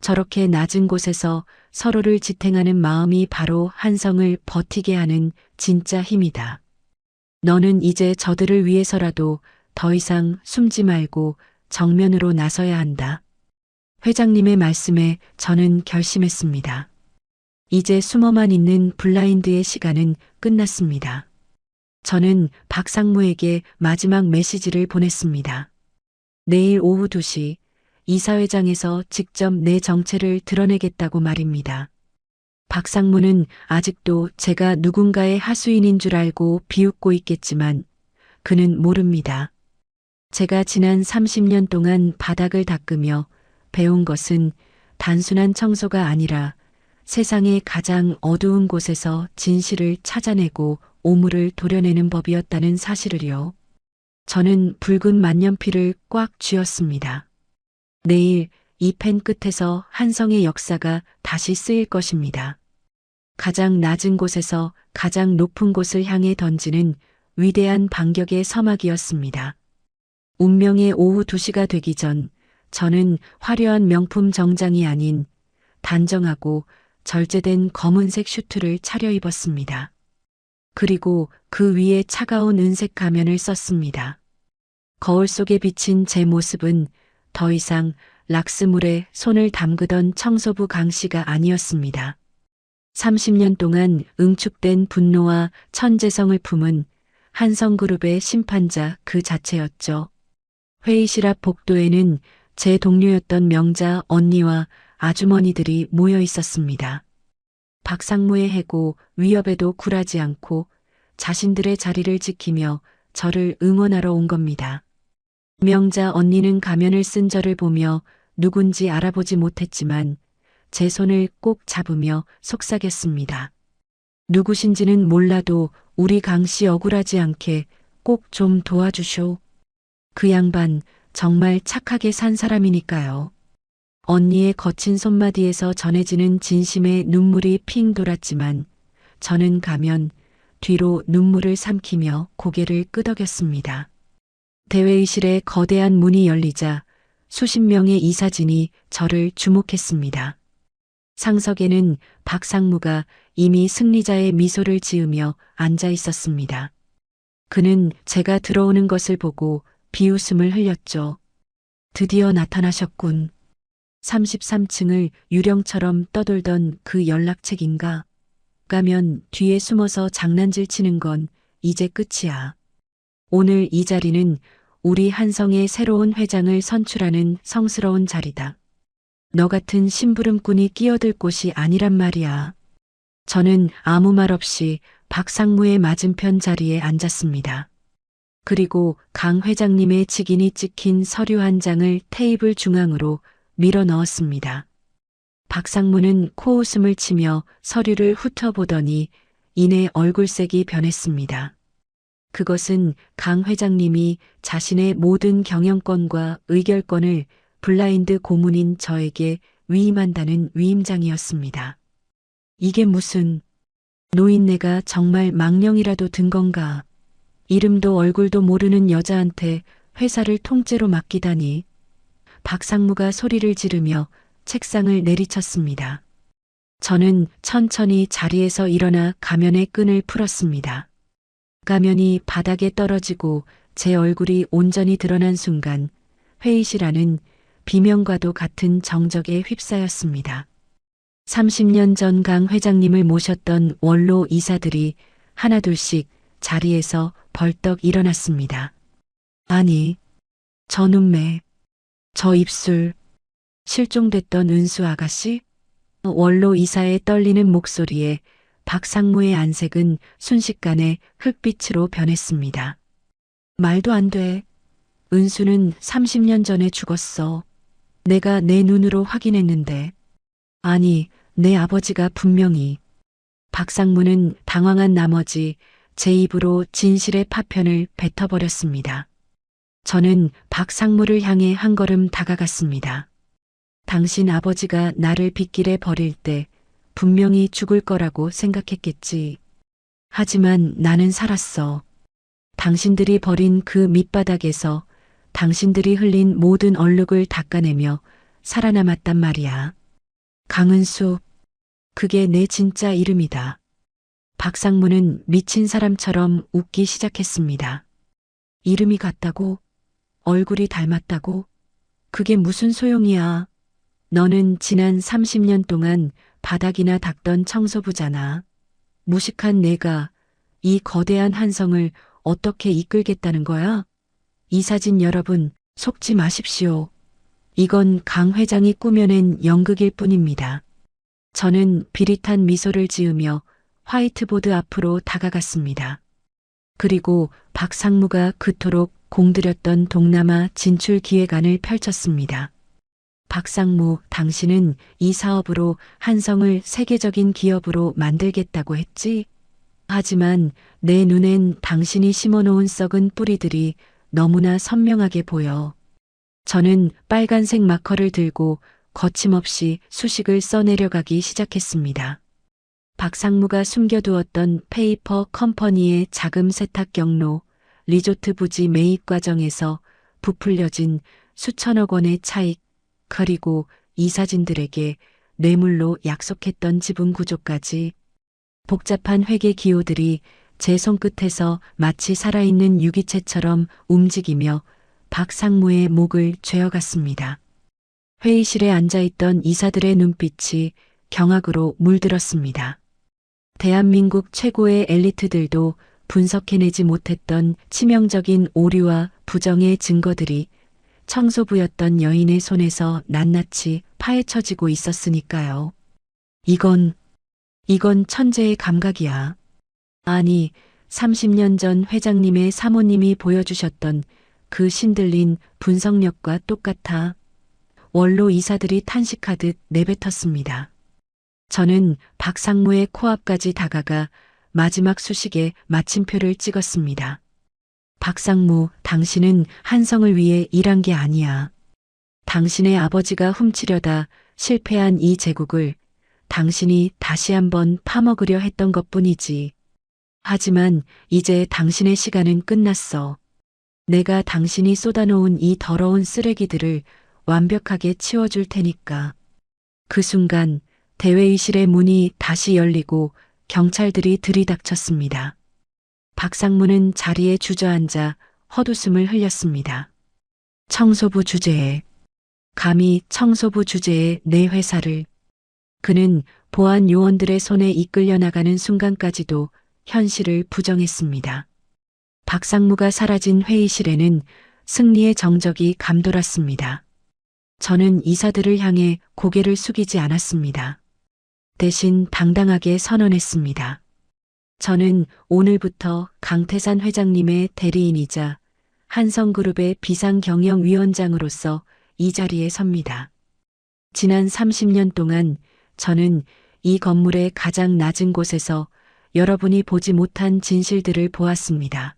C: 저렇게 낮은 곳에서 서로를 지탱하는 마음이 바로 한성을 버티게 하는 진짜 힘이다. 너는 이제 저들을 위해서라도 더 이상 숨지 말고 정면으로 나서야 한다. 회장님의 말씀에 저는 결심했습니다. 이제 숨어만 있는 블라인드의 시간은 끝났습니다. 저는 박상무에게 마지막 메시지를 보냈습니다. 내일 오후 2시 이사회장에서 직접 내 정체를 드러내겠다고 말입니다. 박상무는 아직도 제가 누군가의 하수인인 줄 알고 비웃고 있겠지만 그는 모릅니다. 제가 지난 30년 동안 바닥을 닦으며 배운 것은 단순한 청소가 아니라 세상의 가장 어두운 곳에서 진실을 찾아내고 오물을 도려내는 법이었다는 사실을요. 저는 붉은 만년필을 꽉 쥐었습니다. 내일 이 펜 끝에서 한성의 역사가 다시 쓰일 것입니다. 가장 낮은 곳에서 가장 높은 곳을 향해 던지는 위대한 반격의 서막이었습니다. 운명의 오후 2시가 되기 전 저는 화려한 명품 정장이 아닌 단정하고 절제된 검은색 슈트를 차려입었습니다. 그리고 그 위에 차가운 은색 가면을 썼습니다. 거울 속에 비친 제 모습은 더 이상 락스물에 손을 담그던 청소부 강 씨가 아니었습니다. 30년 동안 응축된 분노와 천재성을 품은 한성그룹의 심판자 그 자체였죠. 회의실 앞 복도에는 제 동료였던 명자 언니와 아주머니들이 모여 있었습니다. 박상무의 해고 위협에도 굴하지 않고 자신들의 자리를 지키며 저를 응원하러 온 겁니다. 명자 언니는 가면을 쓴 저를 보며 누군지 알아보지 못했지만 제 손을 꼭 잡으며 속삭였습니다. 누구신지는 몰라도 우리 강씨 억울하지 않게 꼭 좀 도와주쇼. 그 양반 정말 착하게 산 사람이니까요. 언니의 거친 손마디에서 전해지는 진심의 눈물이 핑 돌았지만 저는 가면 뒤로 눈물을 삼키며 고개를 끄덕였습니다. 대회의실에 거대한 문이 열리자 수십 명의 이사진이 저를 주목했습니다. 상석에는 박상무가 이미 승리자의 미소를 지으며 앉아 있었습니다. 그는 제가 들어오는 것을 보고 비웃음을 흘렸죠. 드디어 나타나셨군. 33층을 유령처럼 떠돌던 그 연락책인가? 가면 뒤에 숨어서 장난질 치는 건 이제 끝이야. 오늘 이 자리는 우리 한성의 새로운 회장을 선출하는 성스러운 자리다. 너 같은 심부름꾼이 끼어들 곳이 아니란 말이야. 저는 아무 말 없이 박상무의 맞은편 자리에 앉았습니다. 그리고 강 회장님의 직인이 찍힌 서류 한 장을 테이블 중앙으로 밀어 넣었습니다. 박상무는 코웃음을 치며 서류를 훑어보더니 이내 얼굴색이 변했습니다. 그것은 강 회장님이 자신의 모든 경영권과 의결권을 블라인드 고문인 저에게 위임한다는 위임장이었습니다. 이게 무슨 노인네가 정말 망령이라도 든 건가? 이름도 얼굴도 모르는 여자한테 회사를 통째로 맡기다니. 박상무가 소리를 지르며 책상을 내리쳤습니다. 저는 천천히 자리에서 일어나 가면의 끈을 풀었습니다. 가면이 바닥에 떨어지고 제 얼굴이 온전히 드러난 순간 회의실 안은 비명과도 같은 정적에 휩싸였습니다. 30년 전 강 회장님을 모셨던 원로 이사들이 하나둘씩 자리에서 벌떡 일어났습니다. 아니, 저 눈매, 저 입술, 실종됐던 은수 아가씨? 원로 이사의 떨리는 목소리에 박상무의 안색은 순식간에 흑빛으로 변했습니다. 말도 안 돼. 은수는 30년 전에 죽었어. 내가 내 눈으로 확인했는데. 아니, 내 아버지가 분명히. 박상무는 당황한 나머지 제 입으로 진실의 파편을 뱉어버렸습니다. 저는 박상무를 향해 한 걸음 다가갔습니다. 당신 아버지가 나를 빗길에 버릴 때 분명히 죽을 거라고 생각했겠지. 하지만 나는 살았어. 당신들이 버린 그 밑바닥에서 당신들이 흘린 모든 얼룩을 닦아내며 살아남았단 말이야. 강은수, 그게 내 진짜 이름이다. 박상무는 미친 사람처럼 웃기 시작했습니다. 이름이 같다고? 얼굴이 닮았다고? 그게 무슨 소용이야. 너는 지난 30년 동안 바닥이나 닦던 청소부잖아. 무식한 내가 이 거대한 한성을 어떻게 이끌겠다는 거야? 이 사진 여러분, 속지 마십시오. 이건 강 회장이 꾸며낸 연극일 뿐입니다. 저는 비릿한 미소를 지으며 화이트보드 앞으로 다가갔습니다. 그리고 박상무가 그토록 공들였던 동남아 진출 기획안을 펼쳤습니다. 박상무, 당신은 이 사업으로 한성을 세계적인 기업으로 만들겠다고 했지? 하지만 내 눈엔 당신이 심어놓은 썩은 뿌리들이 너무나 선명하게 보여. 저는 빨간색 마커를 들고 거침없이 수식을 써내려가기 시작했습니다. 박상무가 숨겨두었던 페이퍼 컴퍼니의 자금 세탁 경로, 리조트 부지 매입 과정에서 부풀려진 수천억 원의 차익, 그리고 이 사진들에게 뇌물로 약속했던 지분 구조까지. 복잡한 회계 기호들이 제 손끝에서 마치 살아있는 유기체처럼 움직이며 박상무의 목을 죄어갔습니다. 회의실에 앉아있던 이사들의 눈빛이 경악으로 물들었습니다. 대한민국 최고의 엘리트들도 분석해내지 못했던 치명적인 오류와 부정의 증거들이 청소부였던 여인의 손에서 낱낱이 파헤쳐지고 있었으니까요. 이건 천재의 감각이야. 아니, 30년 전 회장님의 사모님이 보여주셨던 그 신들린 분석력과 똑같아. 원로 이사들이 탄식하듯 내뱉었습니다. 저는 박상무의 코앞까지 다가가 마지막 수식에 마침표를 찍었습니다. 박상무, 당신은 한성을 위해 일한 게 아니야. 당신의 아버지가 훔치려다 실패한 이 제국을 당신이 다시 한번 파먹으려 했던 것뿐이지. 하지만 이제 당신의 시간은 끝났어. 내가 당신이 쏟아놓은 이 더러운 쓰레기들을 완벽하게 치워줄 테니까. 그 순간 대회의실의 문이 다시 열리고 경찰들이 들이닥쳤습니다. 박상무는 자리에 주저앉아 헛웃음을 흘렸습니다. 청소부 주제에, 감히 청소부 주제에 내 회사를. 그는 보안 요원들의 손에 이끌려 나가는 순간까지도 현실을 부정했습니다. 박상무가 사라진 회의실에는 승리의 정적이 감돌았습니다. 저는 이사들을 향해 고개를 숙이지 않았습니다. 대신 당당하게 선언했습니다. 저는 오늘부터 강태산 회장님의 대리인이자 한성그룹의 비상경영위원장으로서 이 자리에 섭니다. 지난 30년 동안 저는 이 건물의 가장 낮은 곳에서 여러분이 보지 못한 진실들을 보았습니다.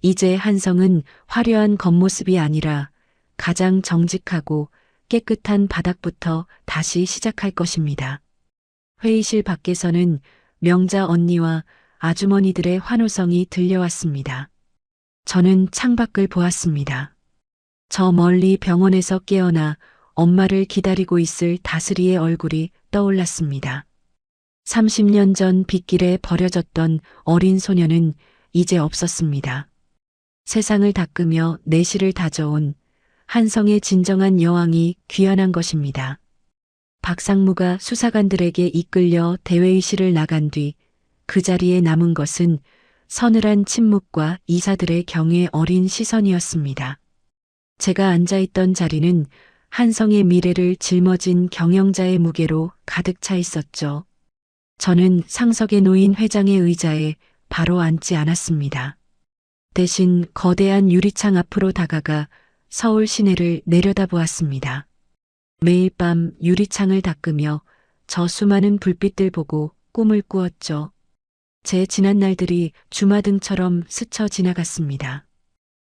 C: 이제 한성은 화려한 겉모습이 아니라 가장 정직하고 깨끗한 바닥부터 다시 시작할 것입니다. 회의실 밖에서는 명자 언니와 아주머니들의 환호성이 들려왔습니다. 저는 창밖을 보았습니다. 저 멀리 병원에서 깨어나 엄마를 기다리고 있을 다슬이의 얼굴이 떠올랐습니다. 30년 전 빗길에 버려졌던 어린 소녀는 이제 없었습니다. 세상을 닦으며 내실을 다져온 한성의 진정한 여왕이 귀환한 것입니다. 박상무가 수사관들에게 이끌려 대회의실을 나간 뒤 그 자리에 남은 것은 서늘한 침묵과 이사들의 경외 어린 시선이었습니다. 제가 앉아있던 자리는 한성의 미래를 짊어진 경영자의 무게로 가득 차 있었죠. 저는 상석에 놓인 회장의 의자에 바로 앉지 않았습니다. 대신 거대한 유리창 앞으로 다가가 서울 시내를 내려다보았습니다. 매일 밤 유리창을 닦으며 저 수많은 불빛들 보고 꿈을 꾸었죠. 제 지난 날들이 주마등처럼 스쳐 지나갔습니다.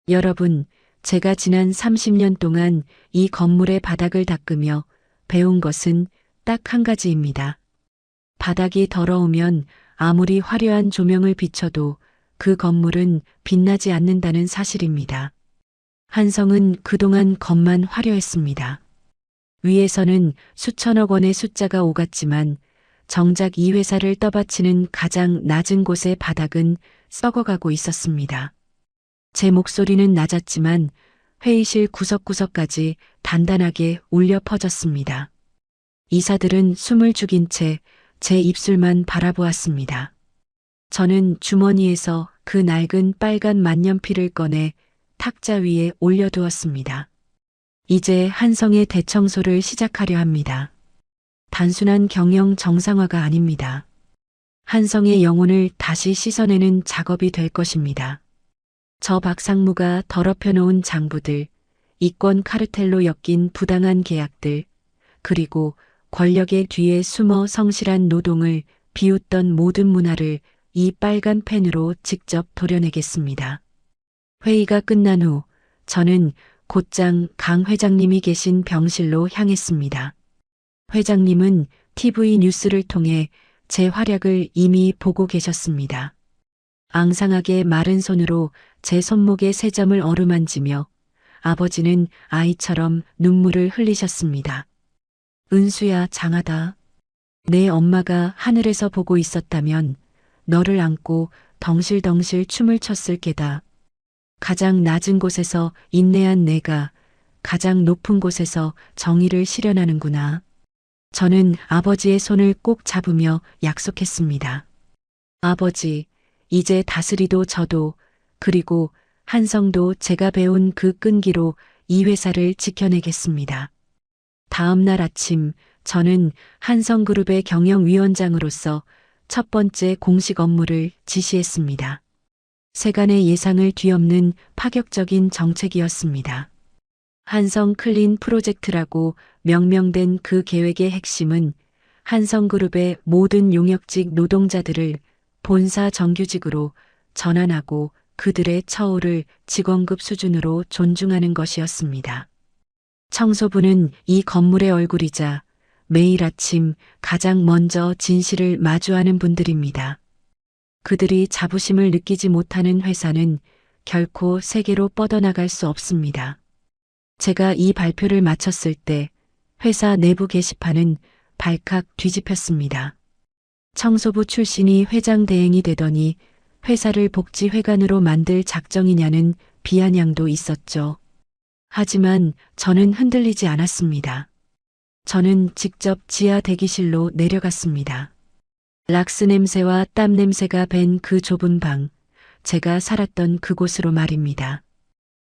C: 여러분, 제가 지난 30년 동안 이 건물의 바닥을 닦으며 배운 것은 딱 한 가지입니다. 바닥이 더러우면 아무리 화려한 조명을 비춰도 그 건물은 빛나지 않는다는 사실입니다. 한성은 그동안 겉만 화려했습니다. 위에서는 수천억 원의 숫자가 오갔지만 정작 이 회사를 떠받치는 가장 낮은 곳의 바닥은 썩어가고 있었습니다. 제 목소리는 낮았지만 회의실 구석구석까지 단단하게 울려 퍼졌습니다. 이사들은 숨을 죽인 채 제 입술만 바라보았습니다. 저는 주머니에서 그 낡은 빨간 만년필을 꺼내 탁자 위에 올려두었습니다. 이제 한성의 대청소를 시작하려 합니다. 단순한 경영 정상화가 아닙니다. 한성의 영혼을 다시 씻어내는 작업이 될 것입니다. 저 박상무가 더럽혀 놓은 장부들, 이권 카르텔로 엮인 부당한 계약들, 그리고 권력의 뒤에 숨어 성실한 노동을 비웃던 모든 문화를 이 빨간 펜으로 직접 도려내겠습니다. 회의가 끝난 후 저는 곧장 강 회장님이 계신 병실로 향했습니다. 회장님은 TV 뉴스를 통해 제 활약을 이미 보고 계셨습니다. 앙상하게 마른 손으로 제 손목에 세 점을 어루만지며 아버지는 아이처럼 눈물을 흘리셨습니다. 은수야, 장하다. 내 엄마가 하늘에서 보고 있었다면 너를 안고 덩실덩실 춤을 췄을 게다. 가장 낮은 곳에서 인내한 내가 가장 높은 곳에서 정의를 실현하는구나. 저는 아버지의 손을 꼭 잡으며 약속했습니다. 아버지, 이제 다스리도 저도 그리고 한성도 제가 배운 그 끈기로 이 회사를 지켜내겠습니다. 다음 날 아침 저는 한성그룹의 경영위원장으로서 첫 번째 공식 업무를 지시했습니다. 세간의 예상을 뒤엎는 파격적인 정책이었습니다. 한성 클린 프로젝트라고 명명된 그 계획의 핵심은 한성그룹의 모든 용역직 노동자들을 본사 정규직으로 전환하고 그들의 처우를 직원급 수준으로 존중하는 것이었습니다. 청소부는 이 건물의 얼굴이자 매일 아침 가장 먼저 진실을 마주하는 분들입니다. 그들이 자부심을 느끼지 못하는 회사는 결코 세계로 뻗어나갈 수 없습니다. 제가 이 발표를 마쳤을 때 회사 내부 게시판은 발칵 뒤집혔습니다. 청소부 출신이 회장 대행이 되더니 회사를 복지회관으로 만들 작정이냐는 비아냥도 있었죠. 하지만 저는 흔들리지 않았습니다. 저는 직접 지하 대기실로 내려갔습니다. 락스 냄새와 땀 냄새가 밴 그 좁은 방, 제가 살았던 그곳으로 말입니다.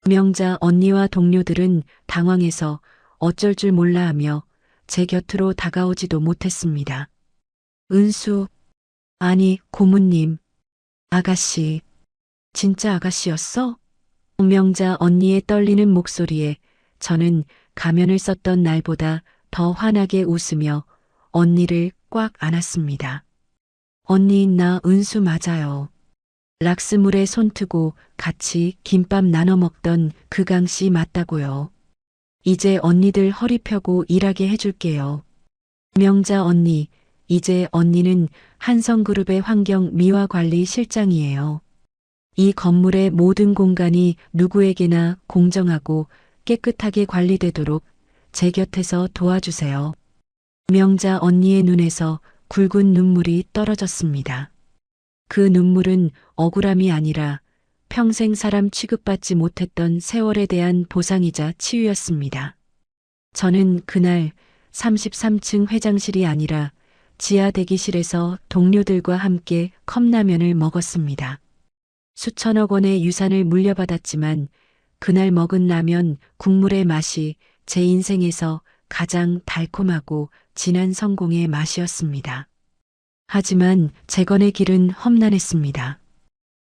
C: 명자 언니와 동료들은 당황해서 어쩔 줄 몰라 하며 제 곁으로 다가오지도 못했습니다. 은수, 아니, 고모님, 아가씨, 진짜 아가씨였어? 명자 언니의 떨리는 목소리에 저는 가면을 썼던 날보다 더 환하게 웃으며 언니를 꽉 안았습니다. 언니, 나 은수 맞아요. 락스물에 손트고 같이 김밥 나눠 먹던 그 강씨 맞다고요. 이제 언니들 허리 펴고 일하게 해줄게요. 명자 언니, 이제 언니는 한성그룹의 환경 미화 관리 실장이에요. 이 건물의 모든 공간이 누구에게나 공정하고 깨끗하게 관리되도록 제 곁에서 도와주세요. 명자 언니의 눈에서 굵은 눈물이 떨어졌습니다. 그 눈물은 억울함이 아니라 평생 사람 취급받지 못했던 세월에 대한 보상이자 치유였습니다. 저는 그날 33층 회장실이 아니라 지하 대기실에서 동료들과 함께 컵라면을 먹었습니다. 수천억 원의 유산을 물려받았지만 그날 먹은 라면 국물의 맛이 제 인생에서 가장 달콤하고 진한 성공의 맛이었습니다. 하지만 재건의 길은 험난했습니다.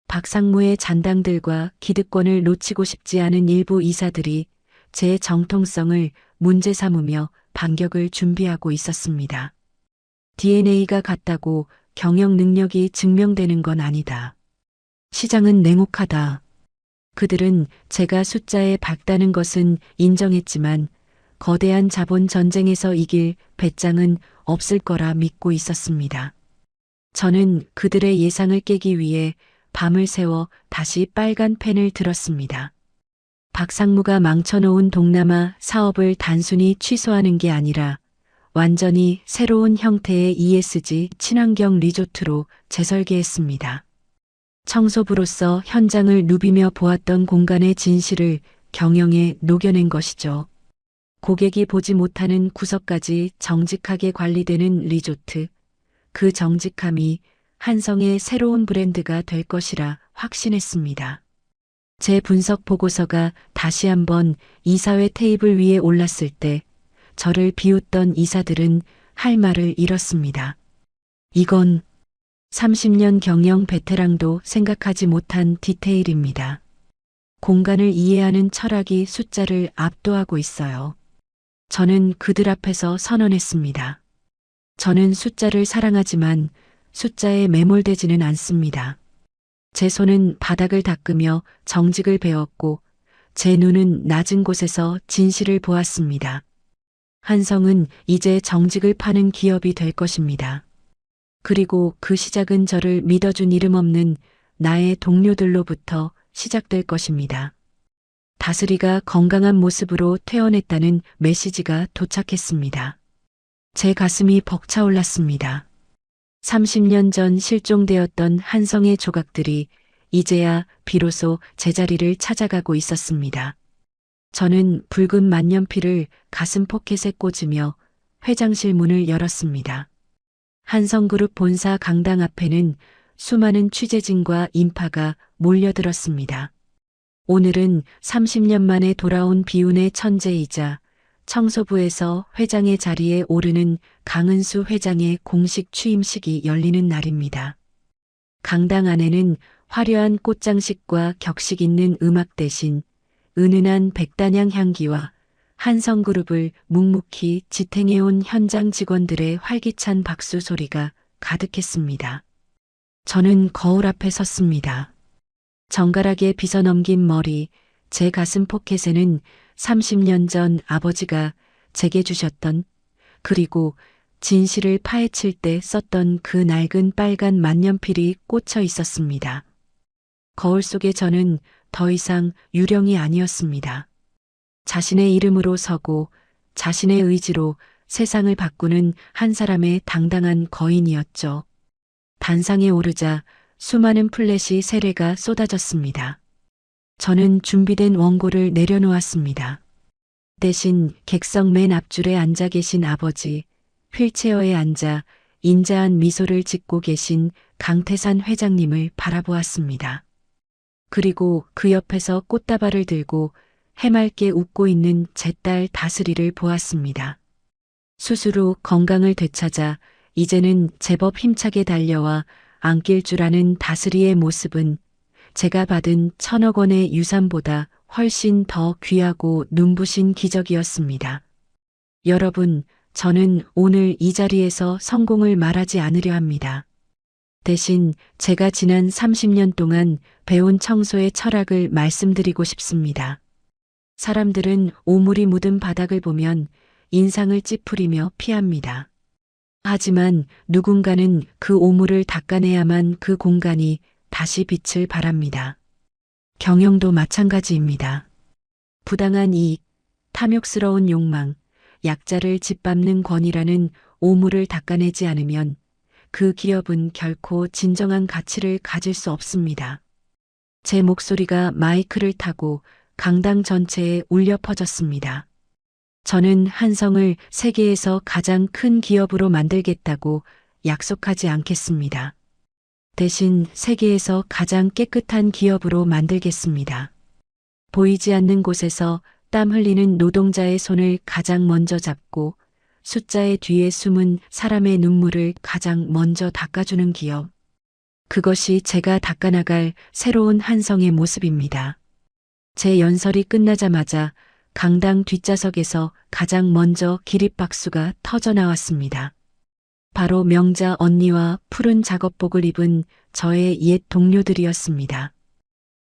C: 박상무의 잔당들과 기득권을 놓치고 싶지 않은 일부 이사들이 제 정통성을 문제 삼으며 반격을 준비하고 있었습니다. DNA가 같다고 경영 능력이 증명되는 건 아니다. 시장은 냉혹하다. 그들은 제가 숫자에 밝다는 것은 인정했지만 거대한 자본 전쟁에서 이길 배짱은 없을 거라 믿고 있었습니다. 저는 그들의 예상을 깨기 위해 밤을 새워 다시 빨간 펜을 들었습니다. 박상무가 망쳐놓은 동남아 사업을 단순히 취소하는 게 아니라 완전히 새로운 형태의 ESG 친환경 리조트로 재설계했습니다. 청소부로서 현장을 누비며 보았던 공간의 진실을 경영에 녹여낸 것이죠. 고객이 보지 못하는 구석까지 정직하게 관리되는 리조트. 그 정직함이 한성의 새로운 브랜드가 될 것이라 확신했습니다. 제 분석 보고서가 다시 한번 이사회 테이블 위에 올랐을 때 저를 비웃던 이사들은 할 말을 잃었습니다. 이건 30년 경영 베테랑도 생각하지 못한 디테일입니다. 공간을 이해하는 철학이 숫자를 압도하고 있어요. 저는 그들 앞에서 선언했습니다. 저는 숫자를 사랑하지만 숫자에 매몰되지는 않습니다. 제 손은 바닥을 닦으며 정직을 배웠고 제 눈은 낮은 곳에서 진실을 보았습니다. 한성은 이제 정직을 파는 기업이 될 것입니다. 그리고 그 시작은 저를 믿어준 이름 없는 나의 동료들로부터 시작될 것입니다. 다스리가 건강한 모습으로 퇴원했다는 메시지가 도착했습니다. 제 가슴이 벅차올랐습니다. 30년 전 실종되었던 한성의 조각들이 이제야 비로소 제자리를 찾아가고 있었습니다. 저는 붉은 만년필을 가슴 포켓에 꽂으며 회장실 문을 열었습니다. 한성그룹 본사 강당 앞에는 수많은 취재진과 인파가 몰려들었습니다. 오늘은 30년 만에 돌아온 비운의 천재이자 청소부에서 회장의 자리에 오르는 강은수 회장의 공식 취임식이 열리는 날입니다. 강당 안에는 화려한 꽃장식과 격식 있는 음악 대신 은은한 백단향 향기와 한성그룹을 묵묵히 지탱해온 현장 직원들의 활기찬 박수 소리가 가득했습니다. 저는 거울 앞에 섰습니다. 정갈하게 빗어넘긴 머리, 제 가슴 포켓에는 30년 전 아버지가 제게 주셨던 그리고 진실을 파헤칠 때 썼던 그 낡은 빨간 만년필이 꽂혀 있었습니다. 거울 속의 저는 더 이상 유령이 아니었습니다. 자신의 이름으로 서고 자신의 의지로 세상을 바꾸는 한 사람의 당당한 거인이었죠. 단상에 오르자 수많은 플래시 세례가 쏟아졌습니다. 저는 준비된 원고를 내려놓았습니다. 대신 객석 맨 앞줄에 앉아 계신 아버지, 휠체어에 앉아 인자한 미소를 짓고 계신 강태산 회장님을 바라보았습니다. 그리고 그 옆에서 꽃다발을 들고 해맑게 웃고 있는 제 딸 다스리를 보았습니다. 스스로 건강을 되찾아 이제는 제법 힘차게 달려와 안길 줄 아는 다스리의 모습은 제가 받은 1,000억 원의 유산보다 훨씬 더 귀하고 눈부신 기적이었습니다. 여러분, 저는 오늘 이 자리에서 성공을 말하지 않으려 합니다. 대신 제가 지난 30년 동안 배운 청소의 철학을 말씀드리고 싶습니다. 사람들은 오물이 묻은 바닥을 보면 인상을 찌푸리며 피합니다. 하지만 누군가는 그 오물을 닦아내야만 그 공간이 다시 빛을 발합니다. 경영도 마찬가지입니다. 부당한 이익, 탐욕스러운 욕망, 약자를 짓밟는 권위라는 오물을 닦아내지 않으면 그 기업은 결코 진정한 가치를 가질 수 없습니다. 제 목소리가 마이크를 타고 강당 전체에 울려 퍼졌습니다. 저는 한성을 세계에서 가장 큰 기업으로 만들겠다고 약속하지 않겠습니다. 대신 세계에서 가장 깨끗한 기업으로 만들겠습니다. 보이지 않는 곳에서 땀 흘리는 노동자의 손을 가장 먼저 잡고 숫자의 뒤에 숨은 사람의 눈물을 가장 먼저 닦아주는 기업. 그것이 제가 닦아나갈 새로운 한성의 모습입니다. 제 연설이 끝나자마자 강당 뒷좌석에서 가장 먼저 기립박수가 터져 나왔습니다. 바로 명자 언니와 푸른 작업복을 입은 저의 옛 동료들이었습니다.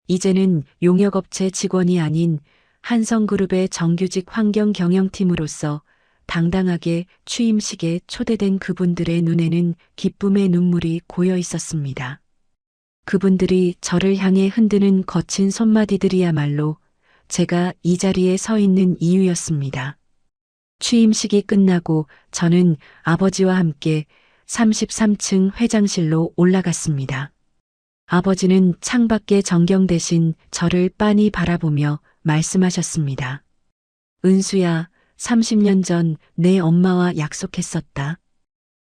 C: 이제는 용역업체 직원이 아닌 한성그룹의 정규직 환경경영팀으로서 당당하게 취임식에 초대된 그분들의 눈에는 기쁨의 눈물이 고여 있었습니다. 그분들이 저를 향해 흔드는 거친 손마디들이야말로 제가 이 자리에 서 있는 이유였습니다. 취임식이 끝나고 저는 아버지와 함께 33층 회장실로 올라갔습니다. 아버지는 창밖의 전경 대신 저를 빤히 바라보며 말씀하셨습니다. 은수야, 30년 전 내 엄마와 약속했었다.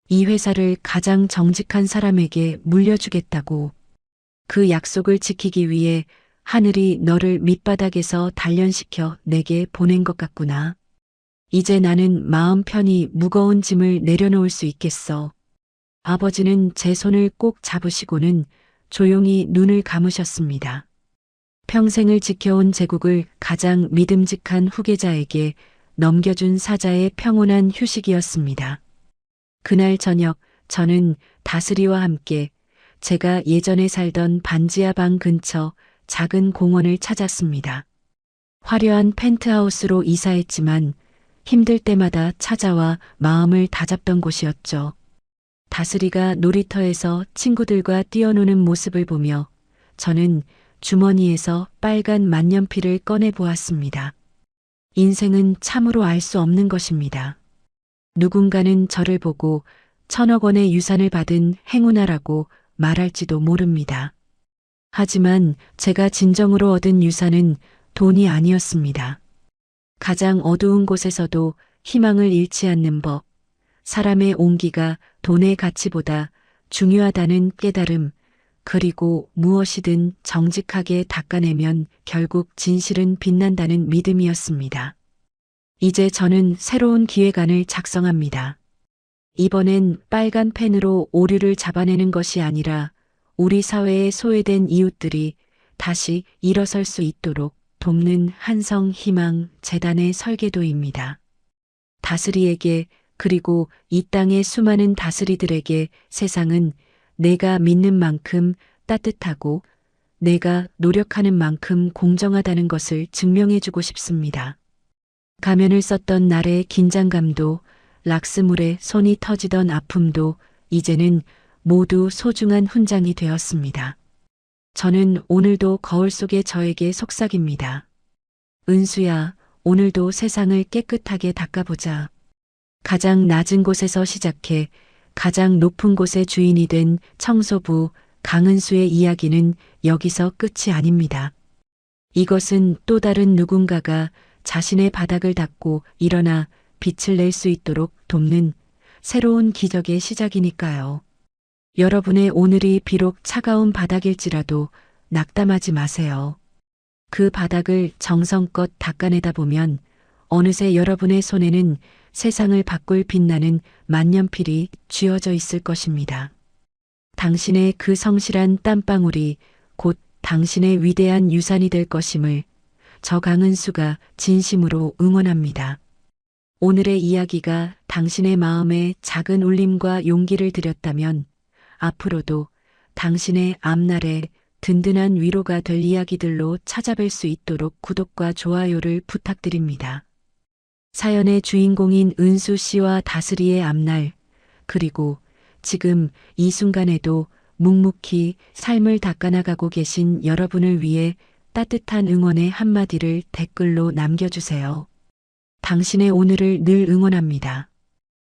C: 이 회사를 가장 정직한 사람에게 물려주겠다고. 그 약속을 지키기 위해 하늘이 너를 밑바닥에서 단련시켜 내게 보낸 것 같구나. 이제 나는 마음 편히 무거운 짐을 내려놓을 수 있겠어. 아버지는 제 손을 꼭 잡으시고는 조용히 눈을 감으셨습니다. 평생을 지켜온 제국을 가장 믿음직한 후계자에게 넘겨준 사자의 평온한 휴식이었습니다. 그날 저녁 저는 다스리와 함께 제가 예전에 살던 반지하 방 근처 작은 공원을 찾았습니다. 화려한 펜트하우스로 이사했지만 힘들 때마다 찾아와 마음을 다잡던 곳이었죠. 다스리가 놀이터에서 친구들과 뛰어노는 모습을 보며 저는 주머니에서 빨간 만년필을 꺼내 보았습니다. 인생은 참으로 알 수 없는 것입니다. 누군가는 저를 보고 1,000억 원의 유산을 받은 행운아라고 말할지도 모릅니다. 하지만 제가 진정으로 얻은 유산은 돈이 아니었습니다. 가장 어두운 곳에서도 희망을 잃지 않는 법, 사람의 온기가 돈의 가치보다 중요하다는 깨달음, 그리고 무엇이든 정직하게 닦아내면 결국 진실은 빛난다는 믿음이었습니다. 이제 저는 새로운 기획안을 작성합니다. 이번엔 빨간 펜으로 오류를 잡아내는 것이 아니라 우리 사회의 소외된 이웃들이 다시 일어설 수 있도록 돕는 한성희망 재단의 설계도입니다. 다스리에게 그리고 이 땅의 수많은 다스리들에게 세상은 내가 믿는 만큼 따뜻하고 내가 노력하는 만큼 공정하다는 것을 증명해주고 싶습니다. 가면을 썼던 날의 긴장감도 락스물에 손이 터지던 아픔도 이제는 모두 소중한 훈장이 되었습니다. 저는 오늘도 거울 속의 저에게 속삭입니다. 은수야, 오늘도 세상을 깨끗하게 닦아보자. 가장 낮은 곳에서 시작해 가장 높은 곳의 주인이 된 청소부 강은수의 이야기는 여기서 끝이 아닙니다. 이것은 또 다른 누군가가 자신의 바닥을 닦고 일어나 빛을 낼 수 있도록 돕는 새로운 기적의 시작이니까요. 여러분의 오늘이 비록 차가운 바닥일지라도 낙담하지 마세요. 그 바닥을 정성껏 닦아내다 보면 어느새 여러분의 손에는 세상을 바꿀 빛나는 만년필이 쥐어져 있을 것입니다. 당신의 그 성실한 땀방울이 곧 당신의 위대한 유산이 될 것임을 저 강은수가 진심으로 응원합니다. 오늘의 이야기가 당신의 마음에 작은 울림과 용기를 드렸다면 앞으로도 당신의 앞날에 든든한 위로가 될 이야기들로 찾아뵐 수 있도록 구독과 좋아요를 부탁드립니다. 사연의 주인공인 은수 씨와 다스리의 앞날, 그리고 지금 이 순간에도 묵묵히 삶을 닦아나가고 계신 여러분을 위해 따뜻한 응원의 한마디를 댓글로 남겨주세요. 당신의 오늘을 늘 응원합니다.